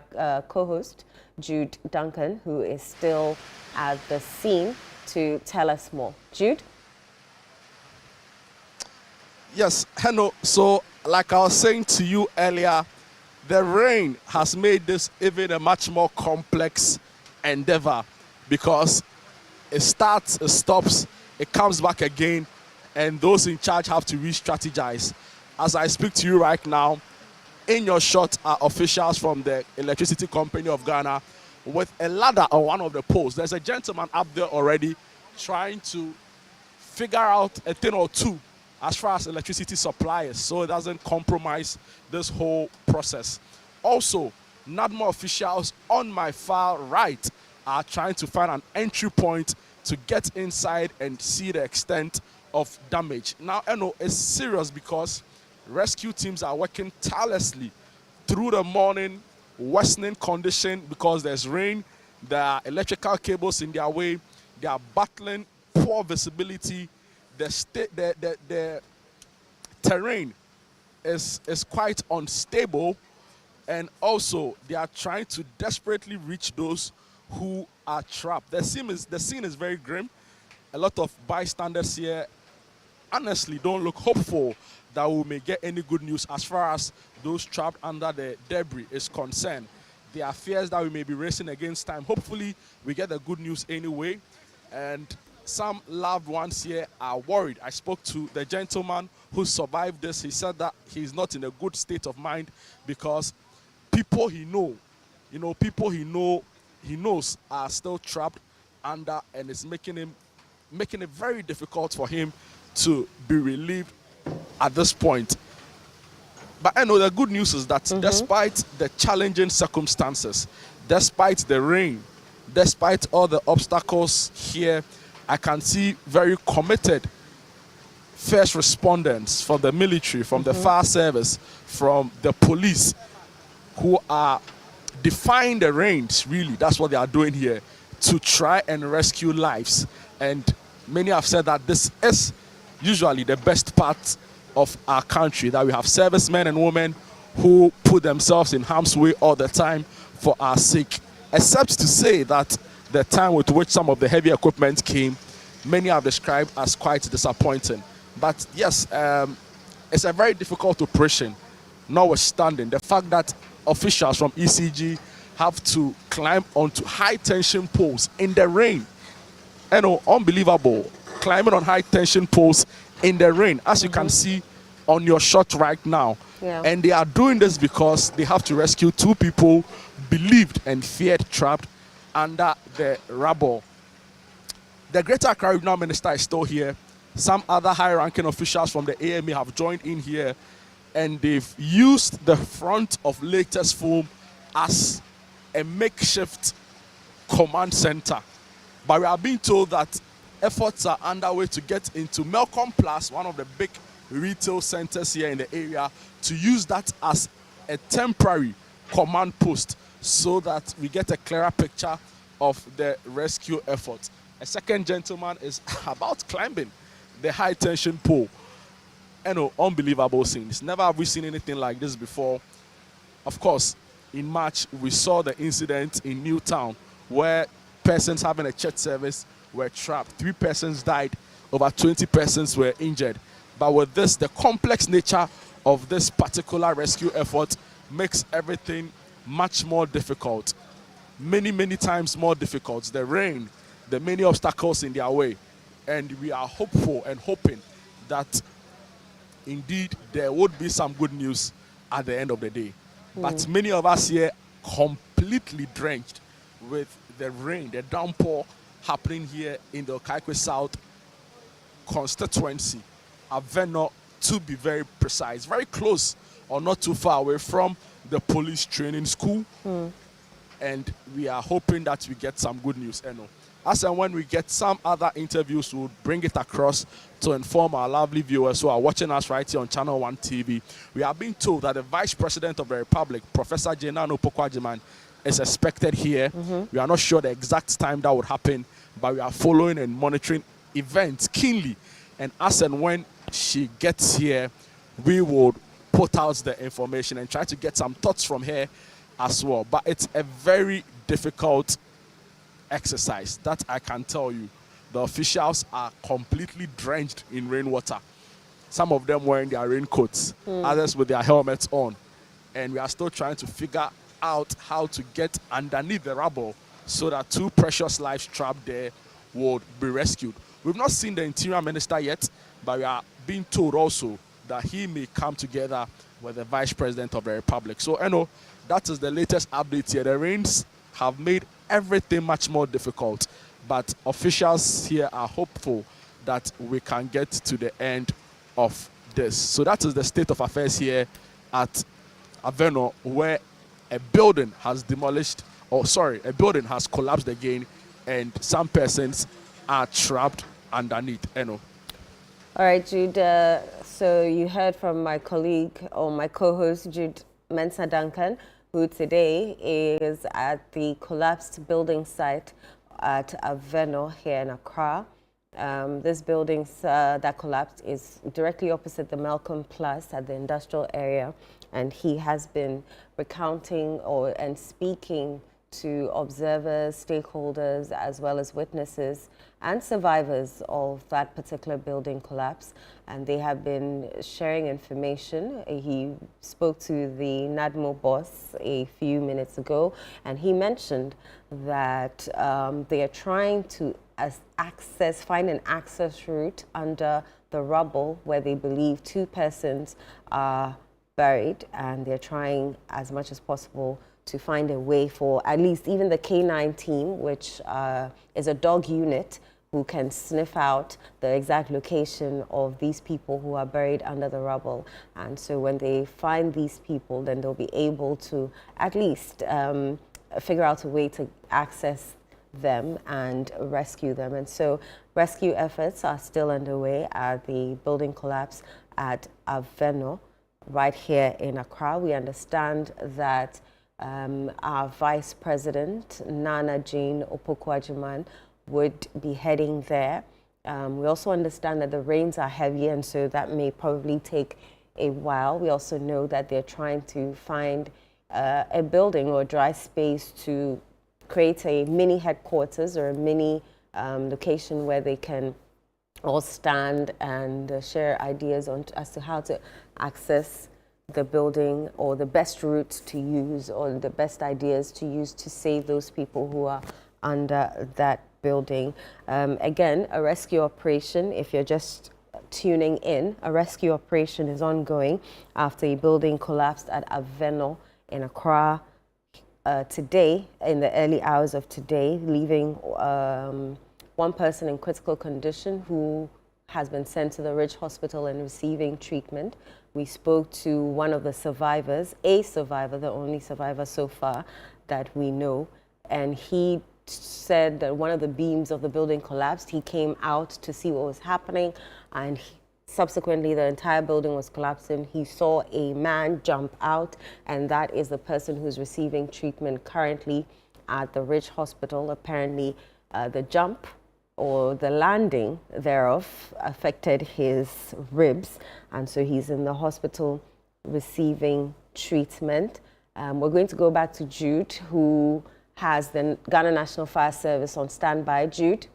co-host, Jude Duncan, who is still at the scene to tell us more. Jude? Yes, Heno. So, like I was saying to you earlier, the rain has made this even a much more complex endeavor because it starts, it stops, it comes back again, and those in charge have to re-strategize. As I speak to you right now, in your shot are officials from the Electricity Company of Ghana with a ladder on one of the poles. There's a gentleman up there already trying to figure out a thing or two as far as electricity supply is, so it doesn't compromise this whole process. Also, NADMO officials on my far right are trying to find an entry point to get inside and see the extent of damage. Now, I know it's serious because rescue teams are working tirelessly through the morning, worsening condition because there's rain, there are electrical cables in their way, they are battling poor visibility, the terrain is quite unstable, and also they are trying to desperately reach those who are trapped. The scene is very grim. A lot of bystanders here honestly don't look hopeful that we may get any good news as far as those trapped under the debris is concerned. There are fears that we may be racing against time. Hopefully we get the good news anyway, and some loved ones here are worried. I spoke to the gentleman who survived this. He said that he's not in a good state of mind because people he knows are still trapped under, and it's making it very difficult for him to be relieved at this point. But I know the good news is that despite the challenging circumstances, despite the rain, despite all the obstacles here, I can see very committed first responders, from the military, from the fire service, from the police, who are defying the reins, really. That's what they are doing here, to try and rescue lives. And many have said that this is usually the best part of our country, that we have servicemen and women who put themselves in harm's way all the time for our sake. Except to say that the time with which some of the heavy equipment came, many have described as quite disappointing. But yes, it's a very difficult operation, notwithstanding the fact that officials from ECG have to climb onto high tension poles in the rain. You know, unbelievable. Climbing on high tension poles in the rain, as you can see on your shot right now. Yeah. And they are doing this because they have to rescue 2 people believed and feared trapped under the rubble. The Greater Accra Regional Minister is still here. Some other high-ranking officials from the AMA have joined in here, and they've used the front of latest foam as a makeshift command center. But we are being told that efforts are underway to get into Melcom Plus, one of the big retail centers here in the area, to use that as a temporary command post so that we get a clearer picture of the rescue effort. A second gentleman is about climbing the high tension pole. You know, unbelievable scenes. Never have we seen anything like this before. Of course, in March, we saw the incident in Newtown where persons having a church service were trapped. 3 persons died, over 20 persons were injured. But with this, the complex nature of this particular rescue effort makes everything much more difficult. Many, many times more difficult. The rain, the many obstacles in their way. And we are hopeful and hoping that indeed there would be some good news at the end of the day. But many of us here completely drenched with the rain, the downpour happening here in the Okaikwe South constituency, Avenor, to be very precise, very close or not too far away from the police training school. And we are hoping that we get some good news. As and when we get some other interviews, we'll bring it across to inform our lovely viewers who are watching us right here on Channel One TV. We are being told that the Vice President of the Republic, Professor Jenano Pokwajiman, is expected here. We are not sure the exact time that would happen, but we are following and monitoring events keenly. And as and when she gets here, we will put out the information and try to get some thoughts from her as well. But it's a very difficult exercise, that I can tell you. The officials are completely drenched in rainwater. Some of them wearing their raincoats, others with their helmets on. And we are still trying to figure out how to get underneath the rubble so that 2 precious lives trapped there would be rescued. We've not seen the Interior Minister yet, but we are being told also that he may come together with the Vice President of the Republic. So, that is the latest update here. The rains have made everything much more difficult, but officials here are hopeful that we can get to the end of this. So that is the state of affairs here at Avenor, where a building has a building has collapsed again, and some persons are trapped underneath. All right, Jude. So you heard from my colleague or my co-host, Jude Mensah Duncan, who today is at the collapsed building site at Avenor here in Accra. This building that collapsed is directly opposite the Melcom Plus at the industrial area, and he has been recounting and speaking to observers, stakeholders, as well as witnesses and survivors of that particular building collapse. And they have been sharing information. He spoke to the NADMO boss a few minutes ago, and he mentioned that they are trying to find an access route under the rubble where they believe 2 persons are buried, and they're trying as much as possible to find a way for at least even the K9 team, which is a dog unit who can sniff out the exact location of these people who are buried under the rubble. And so when they find these people, then they'll be able to at least figure out a way to access them and rescue them. And so rescue efforts are still underway at the building collapse at Avenor, right here in Accra. We understand that our Vice President, Nana Jean Opoku-Agyeman, would be heading there. We also understand that the rains are heavy, and so that may probably take a while. We also know that they're trying to find a building or dry space to create a mini headquarters or a mini location where they can all stand and share ideas as to how to access the building, or the best routes to use, or the best ideas to use to save those people who are under that building. Again, a rescue operation, if you're just tuning in, a rescue operation is ongoing after a building collapsed at Avenor in Accra today, in the early hours of today, leaving one person in critical condition who has been sent to the Ridge Hospital and receiving treatment. We spoke to one of the survivors, a survivor, the only survivor so far that we know, and he said that one of the beams of the building collapsed. He came out to see what was happening, and subsequently the entire building was collapsing. He saw a man jump out, and that is the person who's receiving treatment currently at the Ridge Hospital. Apparently, the jump or the landing thereof affected his ribs, and so he's in the hospital receiving treatment. We're going to go back to Jude, who has the Ghana National Fire Service on standby. Jude?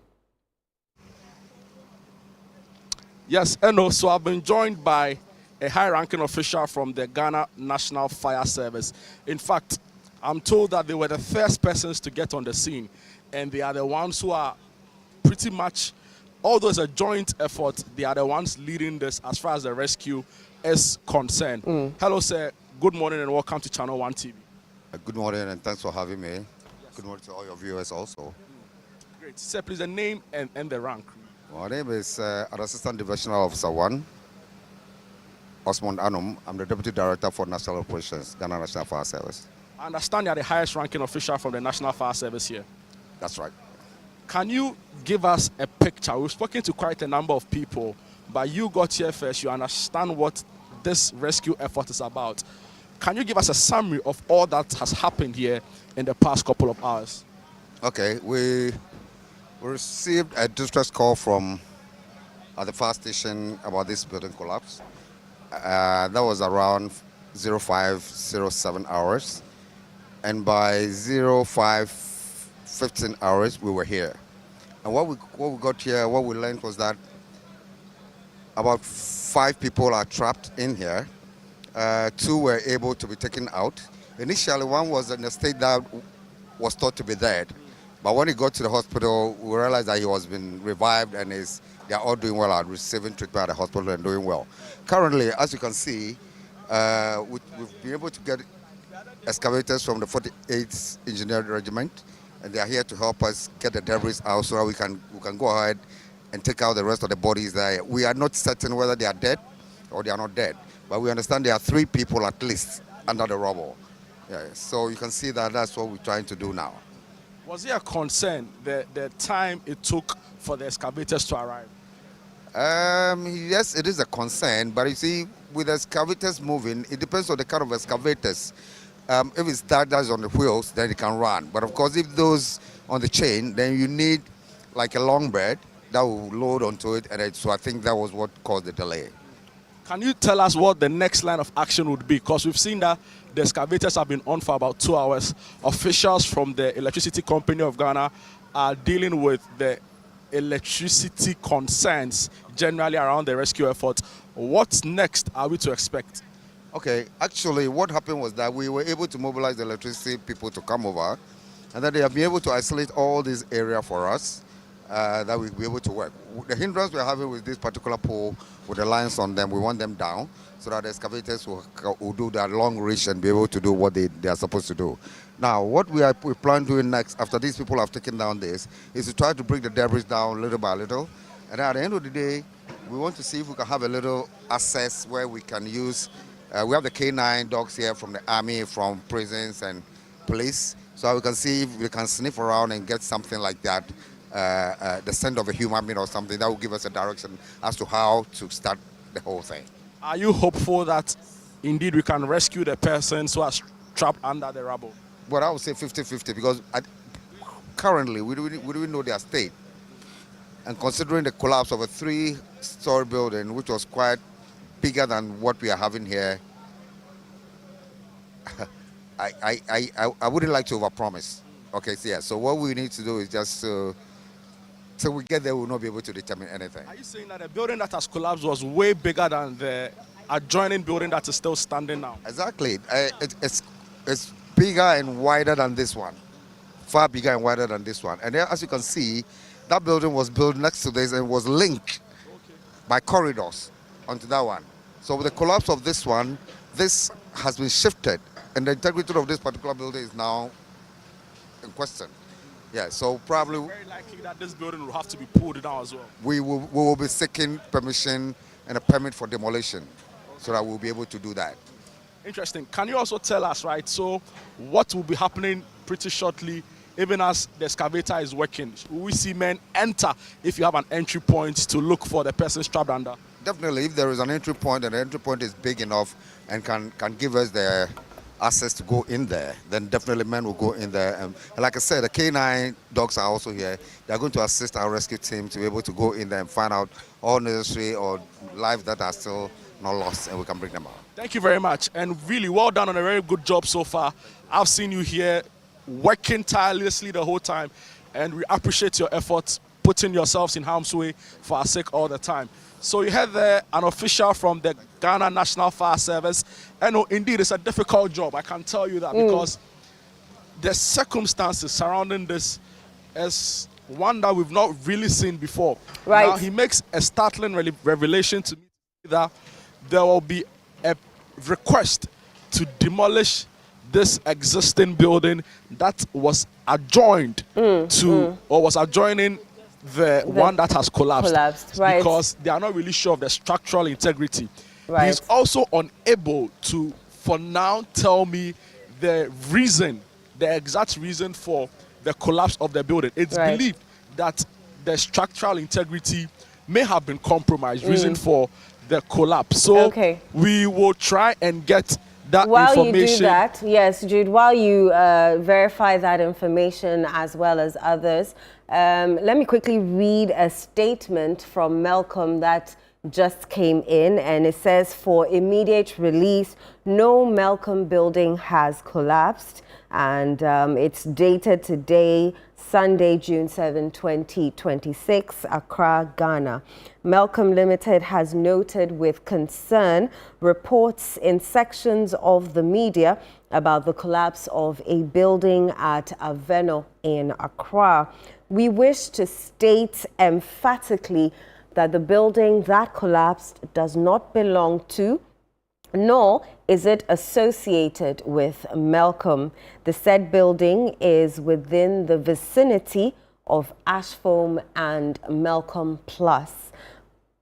Yes, Eno, so I've been joined by a high-ranking official from the Ghana National Fire Service. In fact, I'm told that they were the first persons to get on the scene, and they are the ones who are pretty much, although it's a joint effort, they are the ones leading this as far as the rescue is concerned. Hello, sir. Good morning and welcome to Channel One TV. Good morning and thanks for having me. Yes. Good morning to all your viewers also. Great. Sir, please, the name and the rank. My name is Assistant Divisional Officer 1, Osmond Anum. I'm the Deputy Director for National Operations, Ghana National Fire Service. I understand you're the highest ranking official from the National Fire Service here. That's right. Can you give us a picture? We've spoken to quite a number of people, but you got here first. You understand what this rescue effort is about. Can you give us a summary of all that has happened here in the past couple of hours? Okay, we received a distress call from the fire station about this building collapse. That was around 05:07 hours, and by 05:15 hours we were here. And what we got here, what we learned was that about 5 people are trapped in here. 2 were able to be taken out. Initially, one was in a state that was thought to be dead. But when he got to the hospital, we realized that he was been revived, and they are all doing well, are receiving treatment at the hospital and doing well. Currently, as you can see, we've been able to get excavators from the 48th Engineering Regiment, and they are here to help us get the debris out so that we can go ahead and take out the rest of the bodies there. We are not certain whether they are dead or they are not dead, but we understand there are 3 people at least under the rubble. Yeah, so you can see that that's what we're trying to do now. Was there a concern, the time it took for the excavators to arrive? Yes, it is a concern, but you see, with excavators moving, it depends on the kind of excavators. If it's that's on the wheels, then it can run. But of course, if those on the chain, then you need like a long bed that will load onto it, and so I think that was what caused the delay. Can you tell us what the next line of action would be? Because we've seen that the excavators have been on for about 2 hours. Officials from the Electricity Company of Ghana are dealing with the electricity concerns generally around the rescue effort. What's next are we to expect? Okay, actually what happened was that we were able to mobilize the electricity people to come over, and then they have been able to isolate all this area for us, that we'll be able to work. The hindrance we're having with this particular pole with the lines on them, we want them down so that the excavators will do that long reach and be able to do what they are supposed to do. Now, what we plan doing next, after these people have taken down this, is to try to bring the debris down little by little. And at the end of the day, we want to see if we can have a little access where we can use, we have the K9 dogs here from the army, from prisons and police. so we can see if we can sniff around and get something like that, the scent of a human being or something that will give us a direction as to how to start the whole thing. Are you hopeful that indeed we can rescue the persons who are trapped under the rubble? But I would say 50-50 because currently we don't know their state. And considering the collapse of a 3-story building, which was quite bigger than what we are having here, I wouldn't like to overpromise. Okay, so yeah. So what we need to do is just till we get there, we'll not be able to determine anything. Are you saying that the building that has collapsed was way bigger than the adjoining building that is still standing now? Exactly. It's bigger and wider than this one, far bigger and wider than this one. And then, as you can see, that building was built next to this and was linked by corridors onto that one. So with the collapse of this one, this has been shifted, and the integrity of this particular building is now in question. Yeah, so probably it's very likely that this building will have to be pulled down as well. We will be seeking permission and a permit for demolition, so that we'll be able to do that. Interesting. Can you also tell us, right, so what will be happening pretty shortly, even as the excavator is working? Will we see men enter if you have an entry point to look for the person trapped under? Definitely, if there is an entry point and the entry point is big enough and can give us the access to go in there, then definitely men will go in there. And like I said, the K9 dogs are also here. They are going to assist our rescue team to be able to go in there and find out all necessary or lives that are still not lost, and we can bring them out. Thank you very much, and really well done on a very good job so far. I've seen you here working tirelessly the whole time, and we appreciate your efforts, putting yourselves in harm's way for our sake all the time. So you had there an official from the Ghana National Fire Service, and indeed it's a difficult job, I can tell you that, because the circumstances surrounding this is one that we've not really seen before. Right. Now he makes a startling revelation to me that there will be a request to demolish this existing building that was adjoined to or was adjoining the one that has collapsed, right. because they are not really sure of the structural integrity. Right. He's also unable to, for now, tell me the reason, the exact reason for the collapse of the building. It's Right. believed that the structural integrity may have been compromised, reason for the collapse. So we will try and get that while information. you do that, yes, Jude, while you verify that information as well as others, let me quickly read a statement from Malcolm that just came in, and it says, for immediate release, no Malcolm building has collapsed, and it's dated today, Sunday, June 7, 2026, Accra, Ghana. Malcolm Limited has noted with concern reports in sections of the media about the collapse of a building at Avenor in Accra. We wish to state emphatically that the building that collapsed does not belong to, nor is it associated with Malcolm. The said building is within the vicinity of Ashfoam and Malcolm Plus.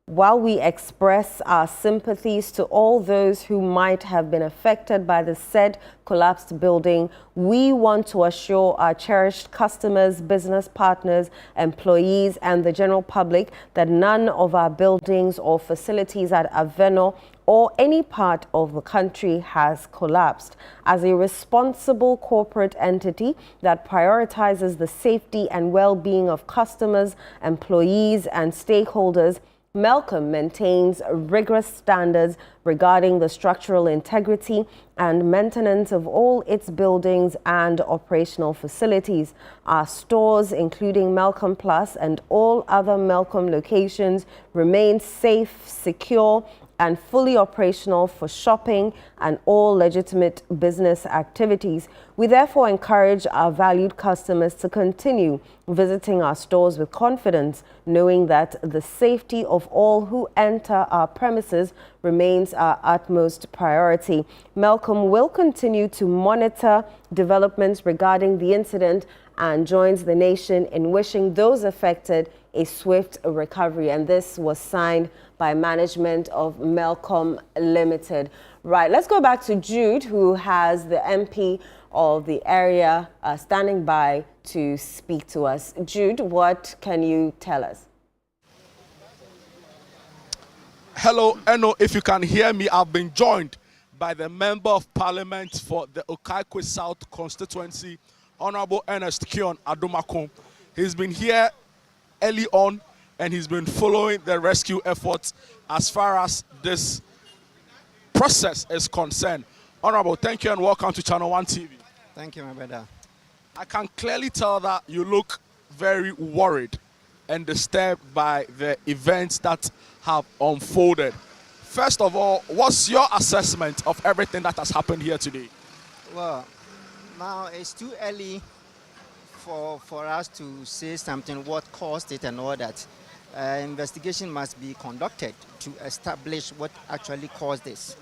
While we express our sympathies to all those who might have been affected by the said collapsed building, we want to assure our cherished customers, business partners, employees, and the general public that none of our buildings or facilities at Avenor or any part of the country has collapsed. As a responsible corporate entity that prioritizes the safety and well-being of customers, employees, and stakeholders, Malcolm maintains rigorous standards regarding the structural integrity and maintenance of all its buildings and operational facilities. Our stores, including Malcolm Plus and all other Malcolm locations, remain safe, secure, and fully operational for shopping and all legitimate business activities. We therefore encourage our valued customers to continue visiting our stores with confidence, knowing that the safety of all who enter our premises remains our utmost priority. Malcolm will continue to monitor developments regarding the incident and joins the nation in wishing those affected a swift recovery. And this was signed by management of Melcom Limited. Right, let's go back to Jude, who has the MP of the area standing by to speak to us. Jude, what can you tell us? Hello, Eno, if you can hear me, I've been joined by the Member of Parliament for the Okaikwe South constituency, Honorable Ernest Kion Adumakun. He's been here early on and he's been following the rescue efforts as far as this process is concerned. Honorable, thank you and welcome to Channel One TV. Thank you, my brother. I can clearly tell that you look very worried and disturbed by the events that have unfolded. First of all, what's your assessment of everything that has happened here today? Well, now it's too early for us to say something, what caused it and all that. Investigation must be conducted to establish what actually caused this.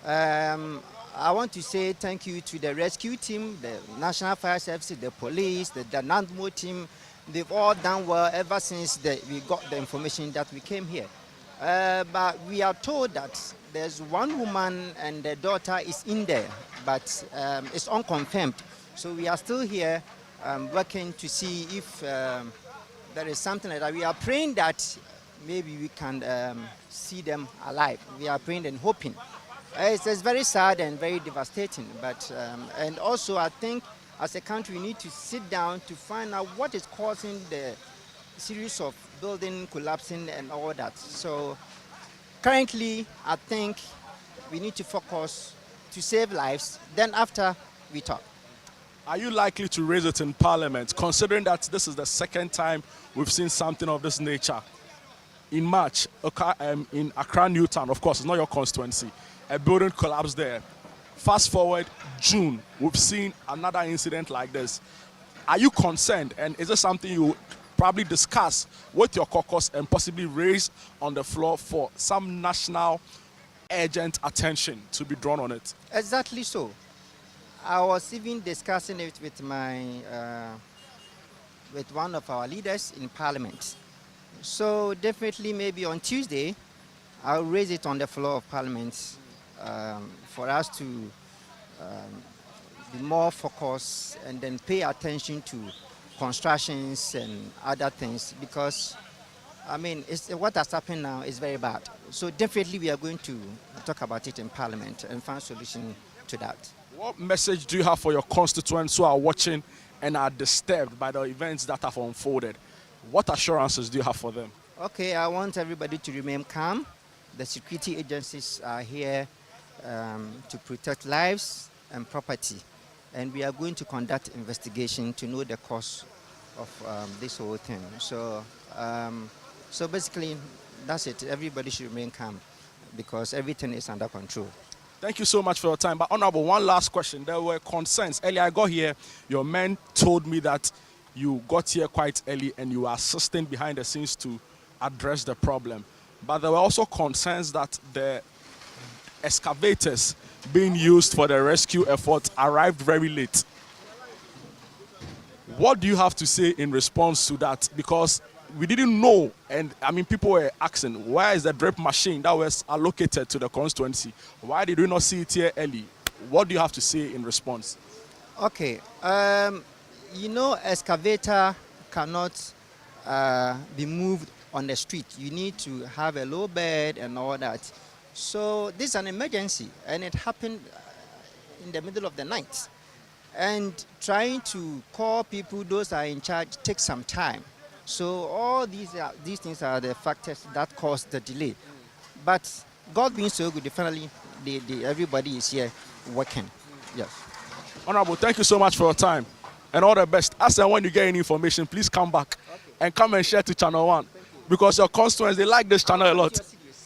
I want to say thank you to the rescue team, the National Fire Service, the police, the NANDMO team. They've all done well ever since we got the information that we came here. But we are told that there's one woman and the daughter is in there, but it's unconfirmed. So we are still here working to see if there is something like that. We are praying that maybe we can see them alive. We are praying and hoping. It's very sad and very devastating, but and also I think as a country we need to sit down to find out what is causing the series of building collapsing and all that. So currently I think we need to focus to save lives, then after we talk. Are you likely to raise it in Parliament, considering that this is the second time we've seen something of this nature? In March, in Accra, Newtown, of course, it's not your constituency, a building collapsed there. Fast forward June, we've seen another incident like this. Are you concerned, and is this something you probably discuss with your caucus and possibly raise on the floor for some national urgent attention to be drawn on it? Exactly so. I was even discussing it with with one of our leaders in Parliament. So definitely maybe on Tuesday, I'll raise it on the floor of Parliament for us to be more focused and then pay attention to constructions and other things, because I mean what has happened now is very bad. So definitely we are going to talk about it in Parliament and find a solution to that. What message do you have for your constituents who are watching and are disturbed by the events that have unfolded? What assurances do you have for them? Okay, I want everybody to remain calm. The security agencies are here to protect lives and property, and we are going to conduct investigation to know the cause of this whole thing. So, so basically, that's it. Everybody should remain calm because everything is under control. Thank you so much for your time. But Honorable, one last question. There were concerns. Earlier I got here, your men told me that you got here quite early and you were assisting behind the scenes to address the problem. But there were also concerns that the excavators being used for the rescue effort arrived very late. What do you have to say in response to that? Because we didn't know, and I mean people were asking, where is the drip machine that was allocated to the constituency? Why did we not see it here early? What do you have to say in response? Okay, you know, excavator cannot be moved on the street. You need to have a low bed and all that. So this is an emergency, and it happened in the middle of the night. And trying to call people, those are in charge, takes some time. So all these things are the factors that caused the delay. But God being so good, finally, everybody is here working. Yes. Honorable, thank you so much for your time and all the best. As and when you get any information, please come back and come and share to Channel One, because your constituents, they like this channel a lot.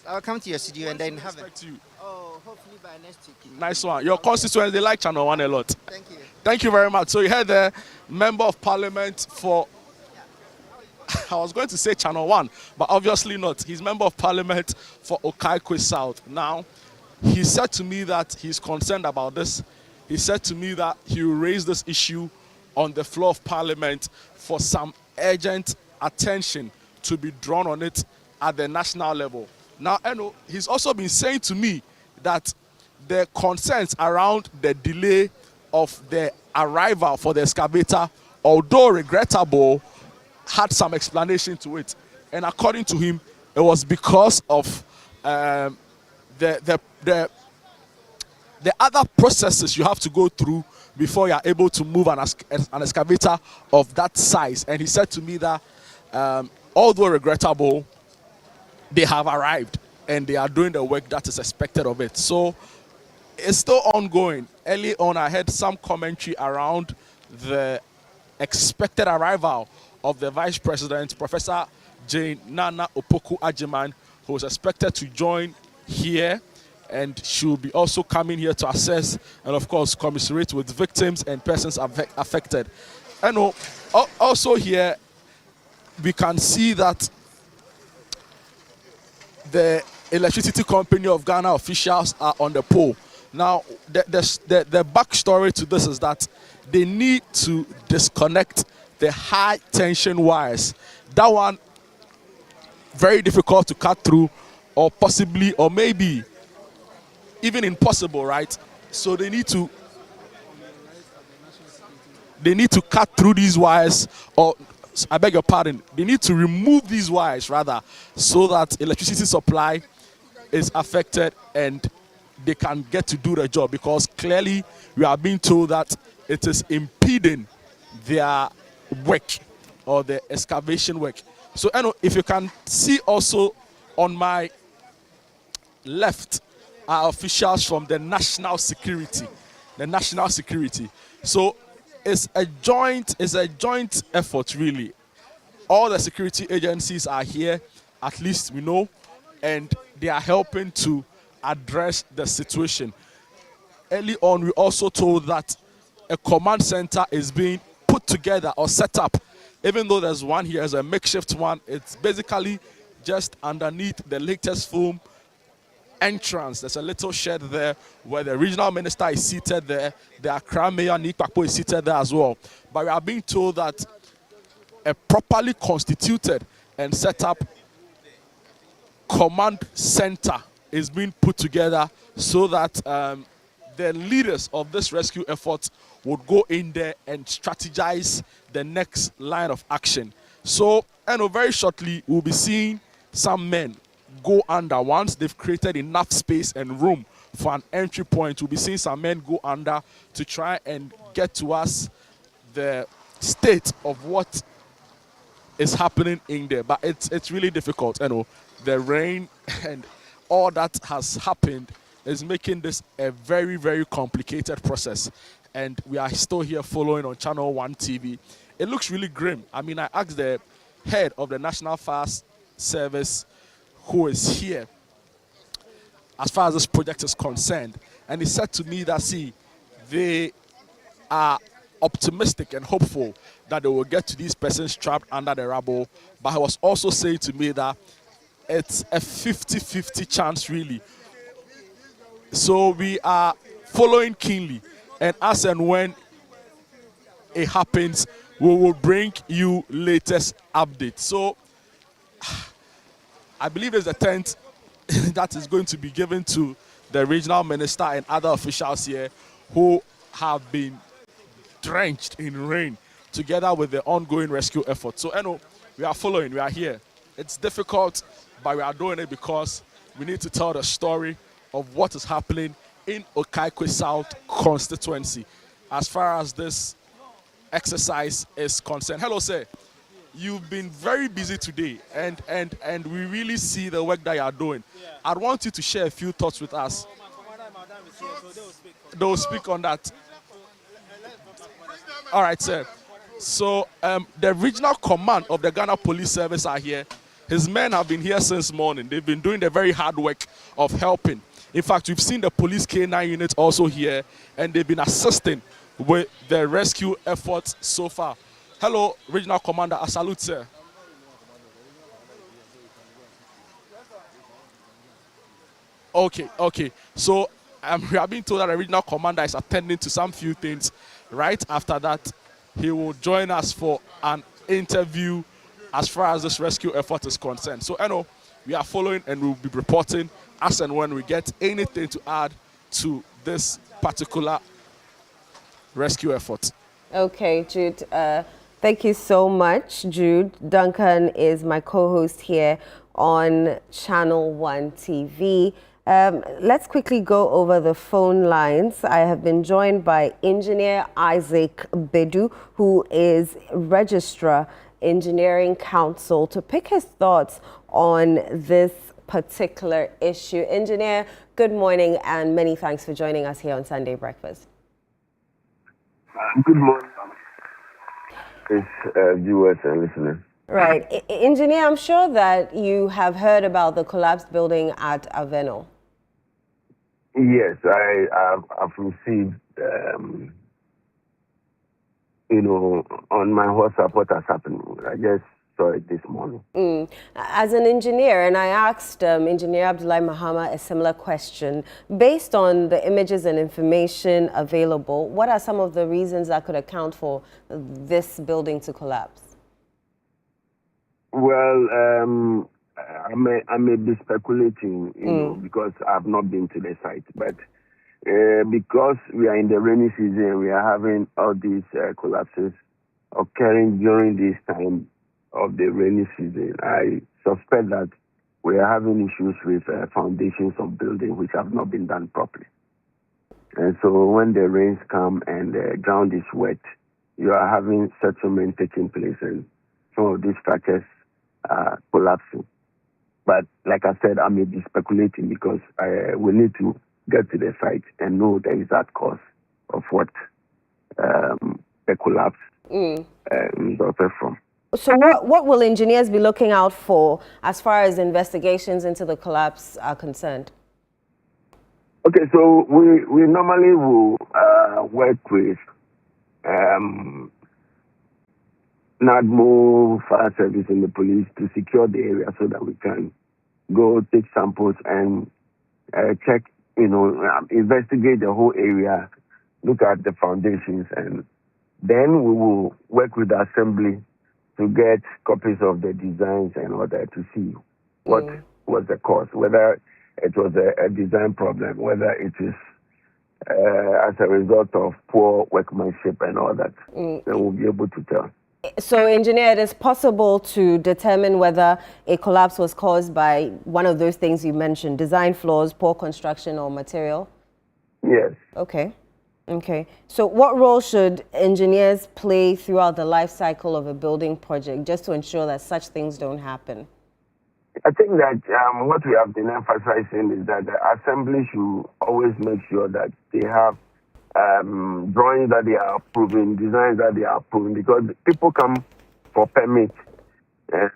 I'll come to your studio and then have it. Oh, hopefully by next week. Nice one. Your constituents, they like Channel One a lot. Thank you. Thank you very much. So you heard the Member of Parliament for, I was going to say Channel One, but obviously not. He's Member of Parliament for Okaikwe South. Now, he said to me that he's concerned about this. He said to me that he will raise this issue on the floor of Parliament for some urgent attention to be drawn on it at the national level. Now, he's also been saying to me that the concerns around the delay of the arrival for the excavator, although regrettable, had some explanation to it. And according to him, it was because of the other processes you have to go through before you are able to move an excavator of that size. And he said to me that although regrettable, they have arrived and they are doing the work that is expected of it. So it's still ongoing. Early on, I heard some commentary around the expected arrival of the Vice President, Professor Jane Nana Opoku Ajiman, who is expected to join here, and she'll be also coming here to assess and, of course, commiserate with victims and persons affected. And also here, we can see that the Electricity Company of Ghana officials are on the pole. Now, the backstory to this is that they need to disconnect the high tension wires. That one, very difficult to cut through, or possibly, or maybe even impossible, right? So they need to cut through these wires, or I beg your pardon, they need to remove these wires rather, so that electricity supply is affected and they can get to do the job, because clearly we are being told that it is impeding their work or the excavation work. So if you can see also on my left are officials from the national security. So it's a joint effort, really. All the security agencies are here, at least we know, and they are helping to address the situation. Early on, we also told that a command center is being put together or set up. Even though there's one here as a makeshift one, it's basically just underneath the latest film entrance. There's a little shed there where the regional minister is seated there. The Accra mayor, Nick Pakpo, is seated there as well. But we are being told that a properly constituted and set up command center is being put together, so that the leaders of this rescue effort would go in there and strategize the next line of action. So, very shortly, we'll be seeing some men go under. Once they've created enough space and room for an entry point, we'll be seeing some men go under to try and get to us the state of what is happening in there. But it's really difficult. The rain and all that has happened is making this a very, very complicated process. And we are still here following on Channel One TV. It looks really grim. I mean, I asked the head of the National Fire Service, who is here, as far as this project is concerned, and he said to me that, see, they are optimistic and hopeful that they will get to these persons trapped under the rubble. But he was also saying to me that it's a 50-50 chance, really. So we are following keenly, and as and when it happens, we will bring you latest updates. So I believe there's a tent that is going to be given to the regional minister and other officials here who have been drenched in rain, together with the ongoing rescue effort. So we are following, we are here. It's difficult, but we are doing it because we need to tell the story of what is happening in Okaikwe South constituency as far as this exercise is concerned. Hello, sir. You've been very busy today, and we really see the work that you are doing. I want you to share a few thoughts with us. They will speak on that. All right, sir. So the regional command of the Ghana Police Service are here. His men have been here since morning. They've been doing the very hard work of helping. In fact, we've seen the police K9 unit also here, and they've been assisting with the rescue efforts so far. Hello, Regional Commander. I salute, sir. Okay. So we are being told that the Regional Commander is attending to some few things. Right after that, he will join us for an interview as far as this rescue effort is concerned. So, we are following and we'll be reporting as and when we get anything to add to this particular rescue effort. Okay, Jude. Thank you so much, Jude. Duncan is my co-host here on Channel One TV. Let's quickly go over the phone lines. I have been joined by Engineer Isaac Bedu, who is Registrar Engineering Council, to pick his thoughts on this particular issue. Engineer, good morning and many thanks for joining us here on Sunday Breakfast. Good morning, viewers and listeners. Right. Engineer, I'm sure that you have heard about the collapsed building at Avenor. Yes, I've received, on my WhatsApp what has happened. I just saw it this morning. As an engineer, and I asked Engineer Abdullahi Mahama a similar question, based on the images and information available, what are some of the reasons that could account for this building to collapse? Well, I may be speculating, because I've not been to the site, but because we are in the rainy season, we are having all these collapses occurring during this time of the rainy season. I suspect that we are having issues with foundations of buildings which have not been done properly. And so when the rains come and the ground is wet, you are having settlement taking place and some of these structures are collapsing. But like I said, I may be speculating because we need to get to the site and know the exact cause of what the collapse resulted from. So what will engineers be looking out for as far as investigations into the collapse are concerned? Okay, so we normally will work with NADMO, fire service and the police to secure the area so that we can go take samples and check, investigate the whole area, look at the foundations, and then we will work with the assembly to get copies of the designs and all that to see what was the cause, whether it was a design problem, whether it is as a result of poor workmanship and all that. Then we'll be able to tell. So, engineer, it is possible to determine whether a collapse was caused by one of those things you mentioned, design flaws, poor construction, or material? Yes. Okay. So what role should engineers play throughout the life cycle of a building project just to ensure that such things don't happen? I think that what we have been emphasizing is that the assembly should always make sure that they have drawings that they are approving, designs that they are approving, because people come for permits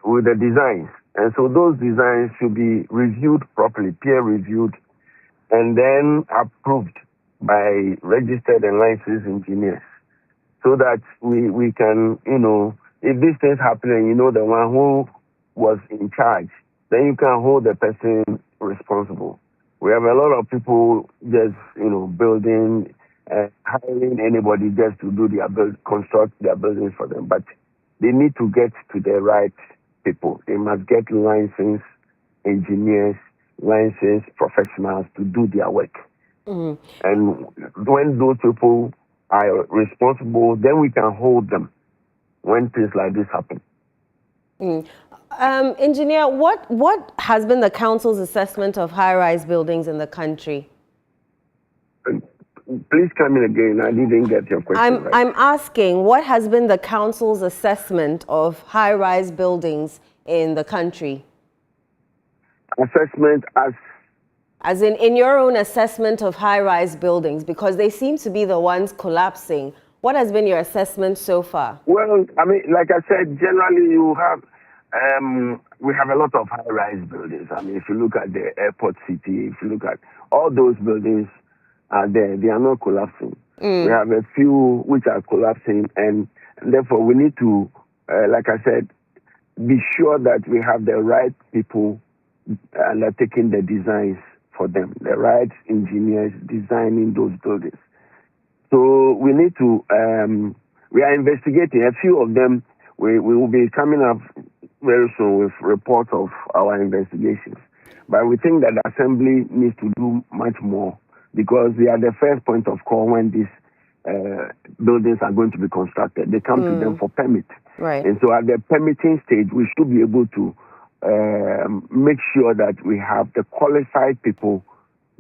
with the designs. And so those designs should be reviewed properly, peer reviewed, and then approved by registered and licensed engineers, so that we can, if these things happen and the one who was in charge, then you can hold the person responsible. We have a lot of people just, building, hiring anybody just to do construct their buildings for them, but they need to get to the right people. They must get licensed engineers, licensed professionals to do their work. And when those people are responsible, then we can hold them when things like this happen. Engineer, what has been the council's assessment of high-rise buildings in the country? Please come in again. I didn't get your question. I'm asking, what has been the council's assessment of high-rise buildings in the country? Assessment as in your own assessment of high-rise buildings, because they seem to be the ones collapsing. What has been your assessment so far? Well, like I said, generally you have, we have a lot of high-rise buildings. If you look at the airport city, if you look at all those buildings are there, they are not collapsing. We have a few which are collapsing, and therefore we need to, like I said, be sure that we have the right people taking the designs for them, the right engineers designing those buildings. So we need to, we are investigating a few of them. We will be coming up very soon with reports of our investigations. But we think that the assembly needs to do much more because they are the first point of call when these buildings are going to be constructed. They come to them for permit. Right. And so at the permitting stage, we should be able to make sure that we have the qualified people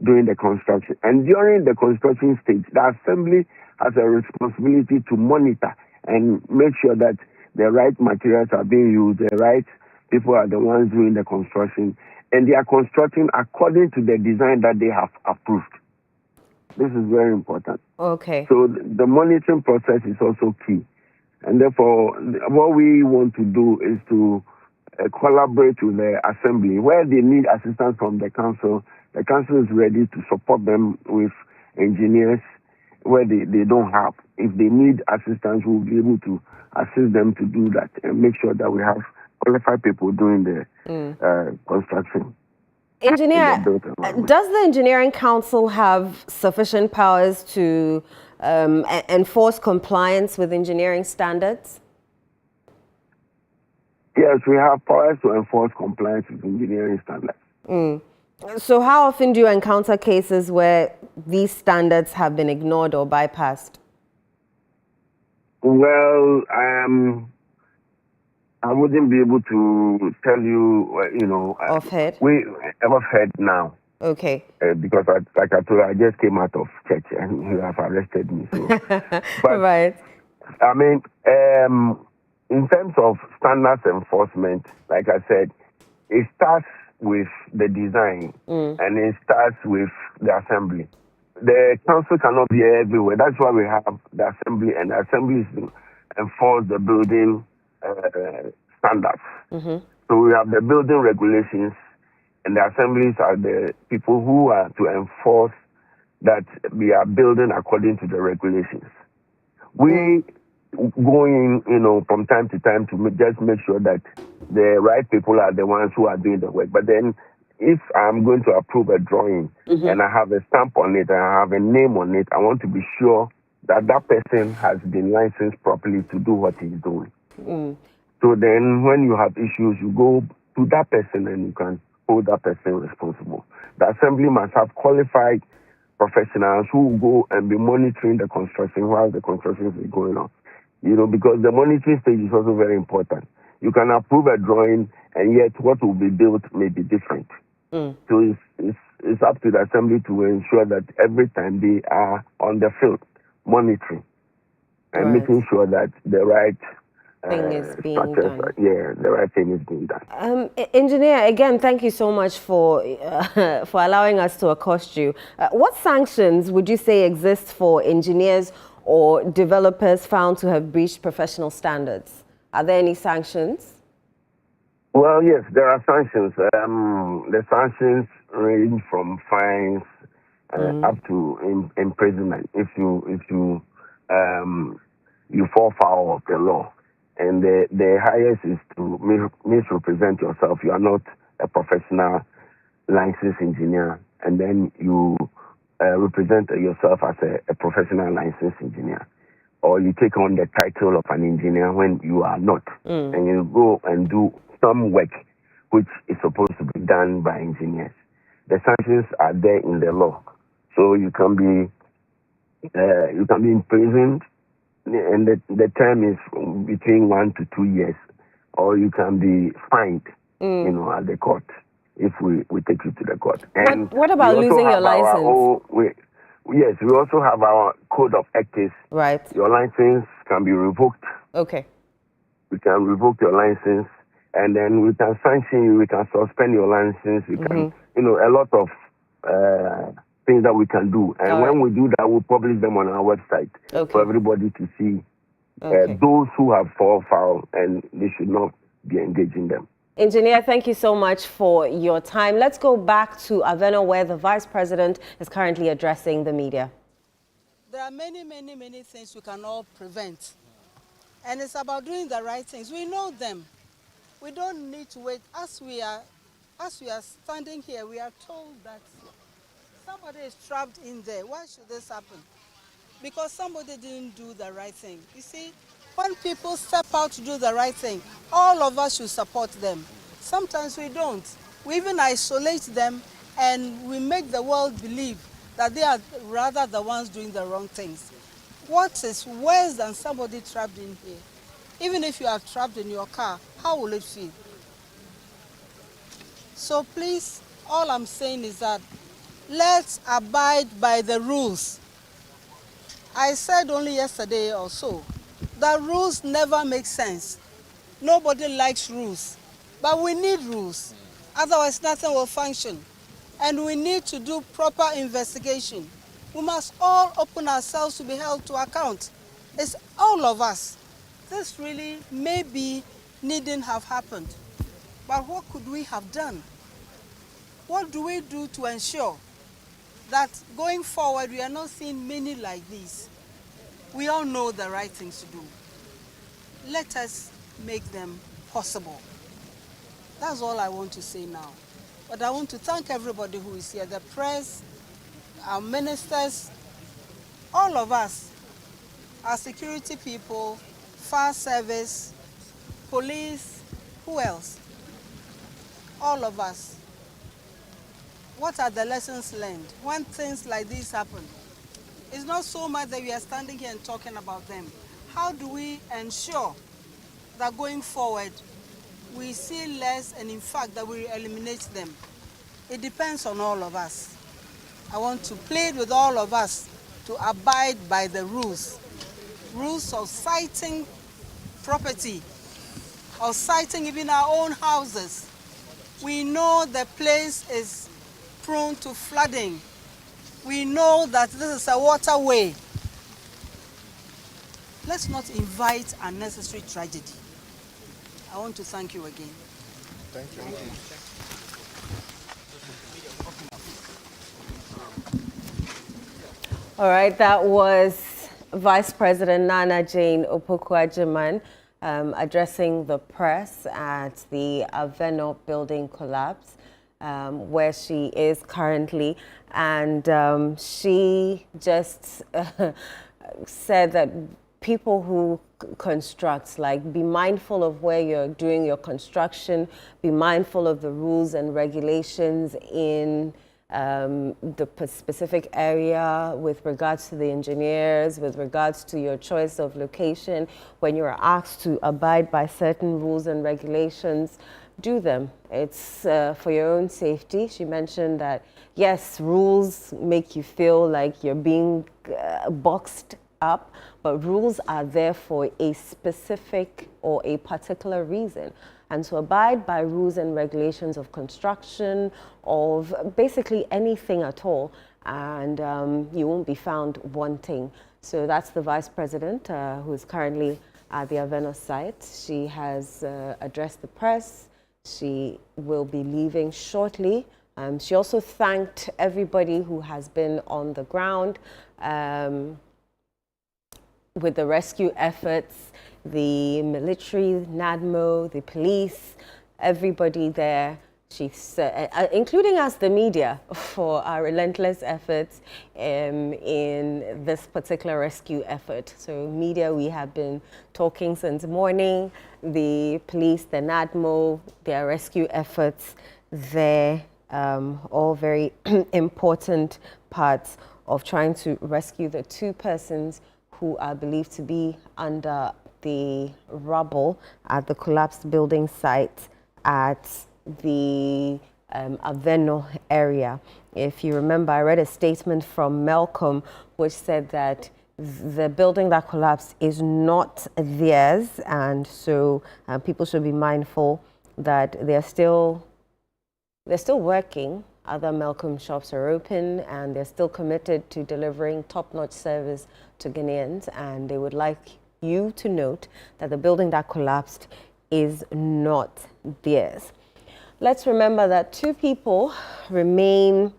doing the construction. And during the construction stage, the assembly has a responsibility to monitor and make sure that the right materials are being used, the right people are the ones doing the construction, and they are constructing according to the design that they have approved. This is very important. Okay. So the monitoring process is also key. And therefore, what we want to do is to collaborate with the assembly. Where they need assistance from the council is ready to support them with engineers. Where they don't have, if they need assistance, we'll be able to assist them to do that and make sure that we have qualified people doing the construction. Engineer, does the Engineering Council have sufficient powers to enforce compliance with engineering standards? Yes, we have powers to enforce compliance with engineering standards. So how often do you encounter cases where these standards have been ignored or bypassed? Well, I wouldn't be able to tell you, Off-head? Off-head now. Okay. Because, like I told you, I just came out of church and you have arrested me. So. But, right. I mean, in terms of standards enforcement, like I said, it starts with the design and it starts with the assembly. The council cannot be everywhere. That's why we have the assembly, and the assembly is to enforce the building standards. So we have the building regulations, and the assemblies are the people who are to enforce that we are building according to the regulations. We go in, from time to time to just make sure that the right people are the ones who are doing the work. But then if I'm going to approve a drawing and I have a stamp on it and I have a name on it, I want to be sure that that person has been licensed properly to do what he's doing. So then when you have issues, you go to that person and you can hold that person responsible. The assembly must have qualified professionals who will go and be monitoring the construction while the construction is going on. Because the monitoring stage is also very important. You can approve a drawing and yet what will be built may be different. So it's up to the assembly to ensure that every time they are on the field monitoring and making sure that the right thing is being done. The right thing is being done. Engineer, again, thank you so much for allowing us to accost you. What sanctions would you say exist for engineers or developers found to have breached professional standards? Are there any sanctions? Well, yes, there are sanctions. The sanctions range from fines up to imprisonment if you fall foul of the law. And the highest is to misrepresent yourself. You are not a professional licensed engineer, and then you represent yourself as a professional licensed engineer. Or you take on the title of an engineer when you are not. And you go and do some work which is supposed to be done by engineers. The sanctions are there in the law. So you can be imprisoned, and the term is between 1 to 2 years, or you can be fined, at the court if we take you to the court. And what about losing your license? Yes, we also have our code of ethics. Right. Your license can be revoked. Okay. We can revoke your license, and then we can sanction you. We can suspend your license. We can, a lot of things that we can do. And when we do that, we'll publish them on our website for everybody to see those who have fallen foul, and they should not be engaging them. Engineer, thank you so much for your time. Let's go back to Avenor, where the Vice President is currently addressing the media. There are many things we can all prevent. And it's about doing the right things. We know them. We don't need to wait. As we are standing here, we are told that somebody is trapped in there. Why should this happen? Because somebody didn't do the right thing. You see, When people step out to do the right thing, all of us should support them. Sometimes we don't. We even isolate them and we make the world believe that they are rather the ones doing the wrong things. What is worse than somebody trapped in here? Even if you are trapped in your car, how will it feel? So please, all I'm saying is that let's abide by the rules. I said only yesterday or so that rules never make sense. Nobody likes rules, but we need rules. Otherwise, nothing will function. And we need to do proper investigation. We must all open ourselves to be held to account. It's all of us. This really maybe needn't have happened. But what could we have done? What do we do to ensure that going forward we are not seeing many like these? We all know the right things to do. Let us make them possible. That's all I want to say now. But I want to thank everybody who is here, the press, our ministers, all of us, our security people, fire service, police, who else? All of us. What are the lessons learned when things like this happen? It's not so much that we are standing here and talking about them. How do we ensure that going forward we see less and in fact that we eliminate them? It depends on all of us. I want to plead with all of us to abide by the rules. Rules of citing property, of citing even our own houses. We know the place is prone to flooding. We know that this is a waterway. Let's not invite unnecessary tragedy. I want to thank you again. Thank you. All right, that was Vice President Nana Jane Opoku-Agyeman addressing the press at the Avenor building collapse, where she is currently. And she just said that people who construct, like, be mindful of where you're doing your construction, be mindful of the rules and regulations in the specific area with regards to the engineers, with regards to your choice of location. When you're asked to abide by certain rules and regulations, do them. It's for your own safety. She mentioned that, yes, rules make you feel like you're being boxed up, but rules are there for a specific or a particular reason. And to abide by rules and regulations of construction, of basically anything at all, and you won't be found wanting. So that's the Vice President who is currently at the Avenor site. She has addressed the press. She will be leaving shortly. She also thanked everybody who has been on the ground with the rescue efforts, the military, NADMO, the police, everybody there. She said, including us, the media, for our relentless efforts in this particular rescue effort. So media, we have been talking since morning. The police, the NADMO, their rescue efforts, they're all very important parts of trying to rescue the two persons who are believed to be under the rubble at the collapsed building site at the Avenor area. If you remember, I read a statement from Malcolm which said that the building that collapsed is not theirs, and so people should be mindful that they're still working. Other Malcolm shops are open and they're still committed to delivering top-notch service to Ghanaians, and they would like you to note that the building that collapsed is not theirs. Let's remember that 2 people remain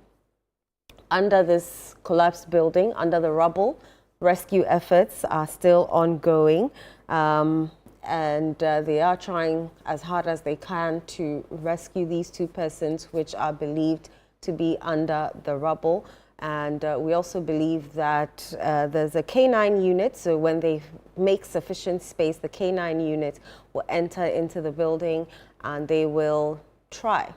under this collapsed building, under the rubble. Rescue efforts are still ongoing, and they are trying as hard as they can to rescue these 2 persons which are believed to be under the rubble. And we also believe that there's a K9 unit, so when they make sufficient space, the K9 unit will enter into the building and they will try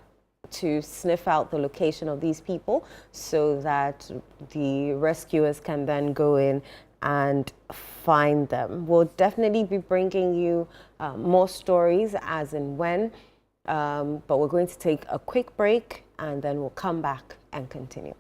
to sniff out the location of these people so that the rescuers can then go in and find them. We'll definitely be bringing you more stories as and when, but we're going to take a quick break and then we'll come back and continue.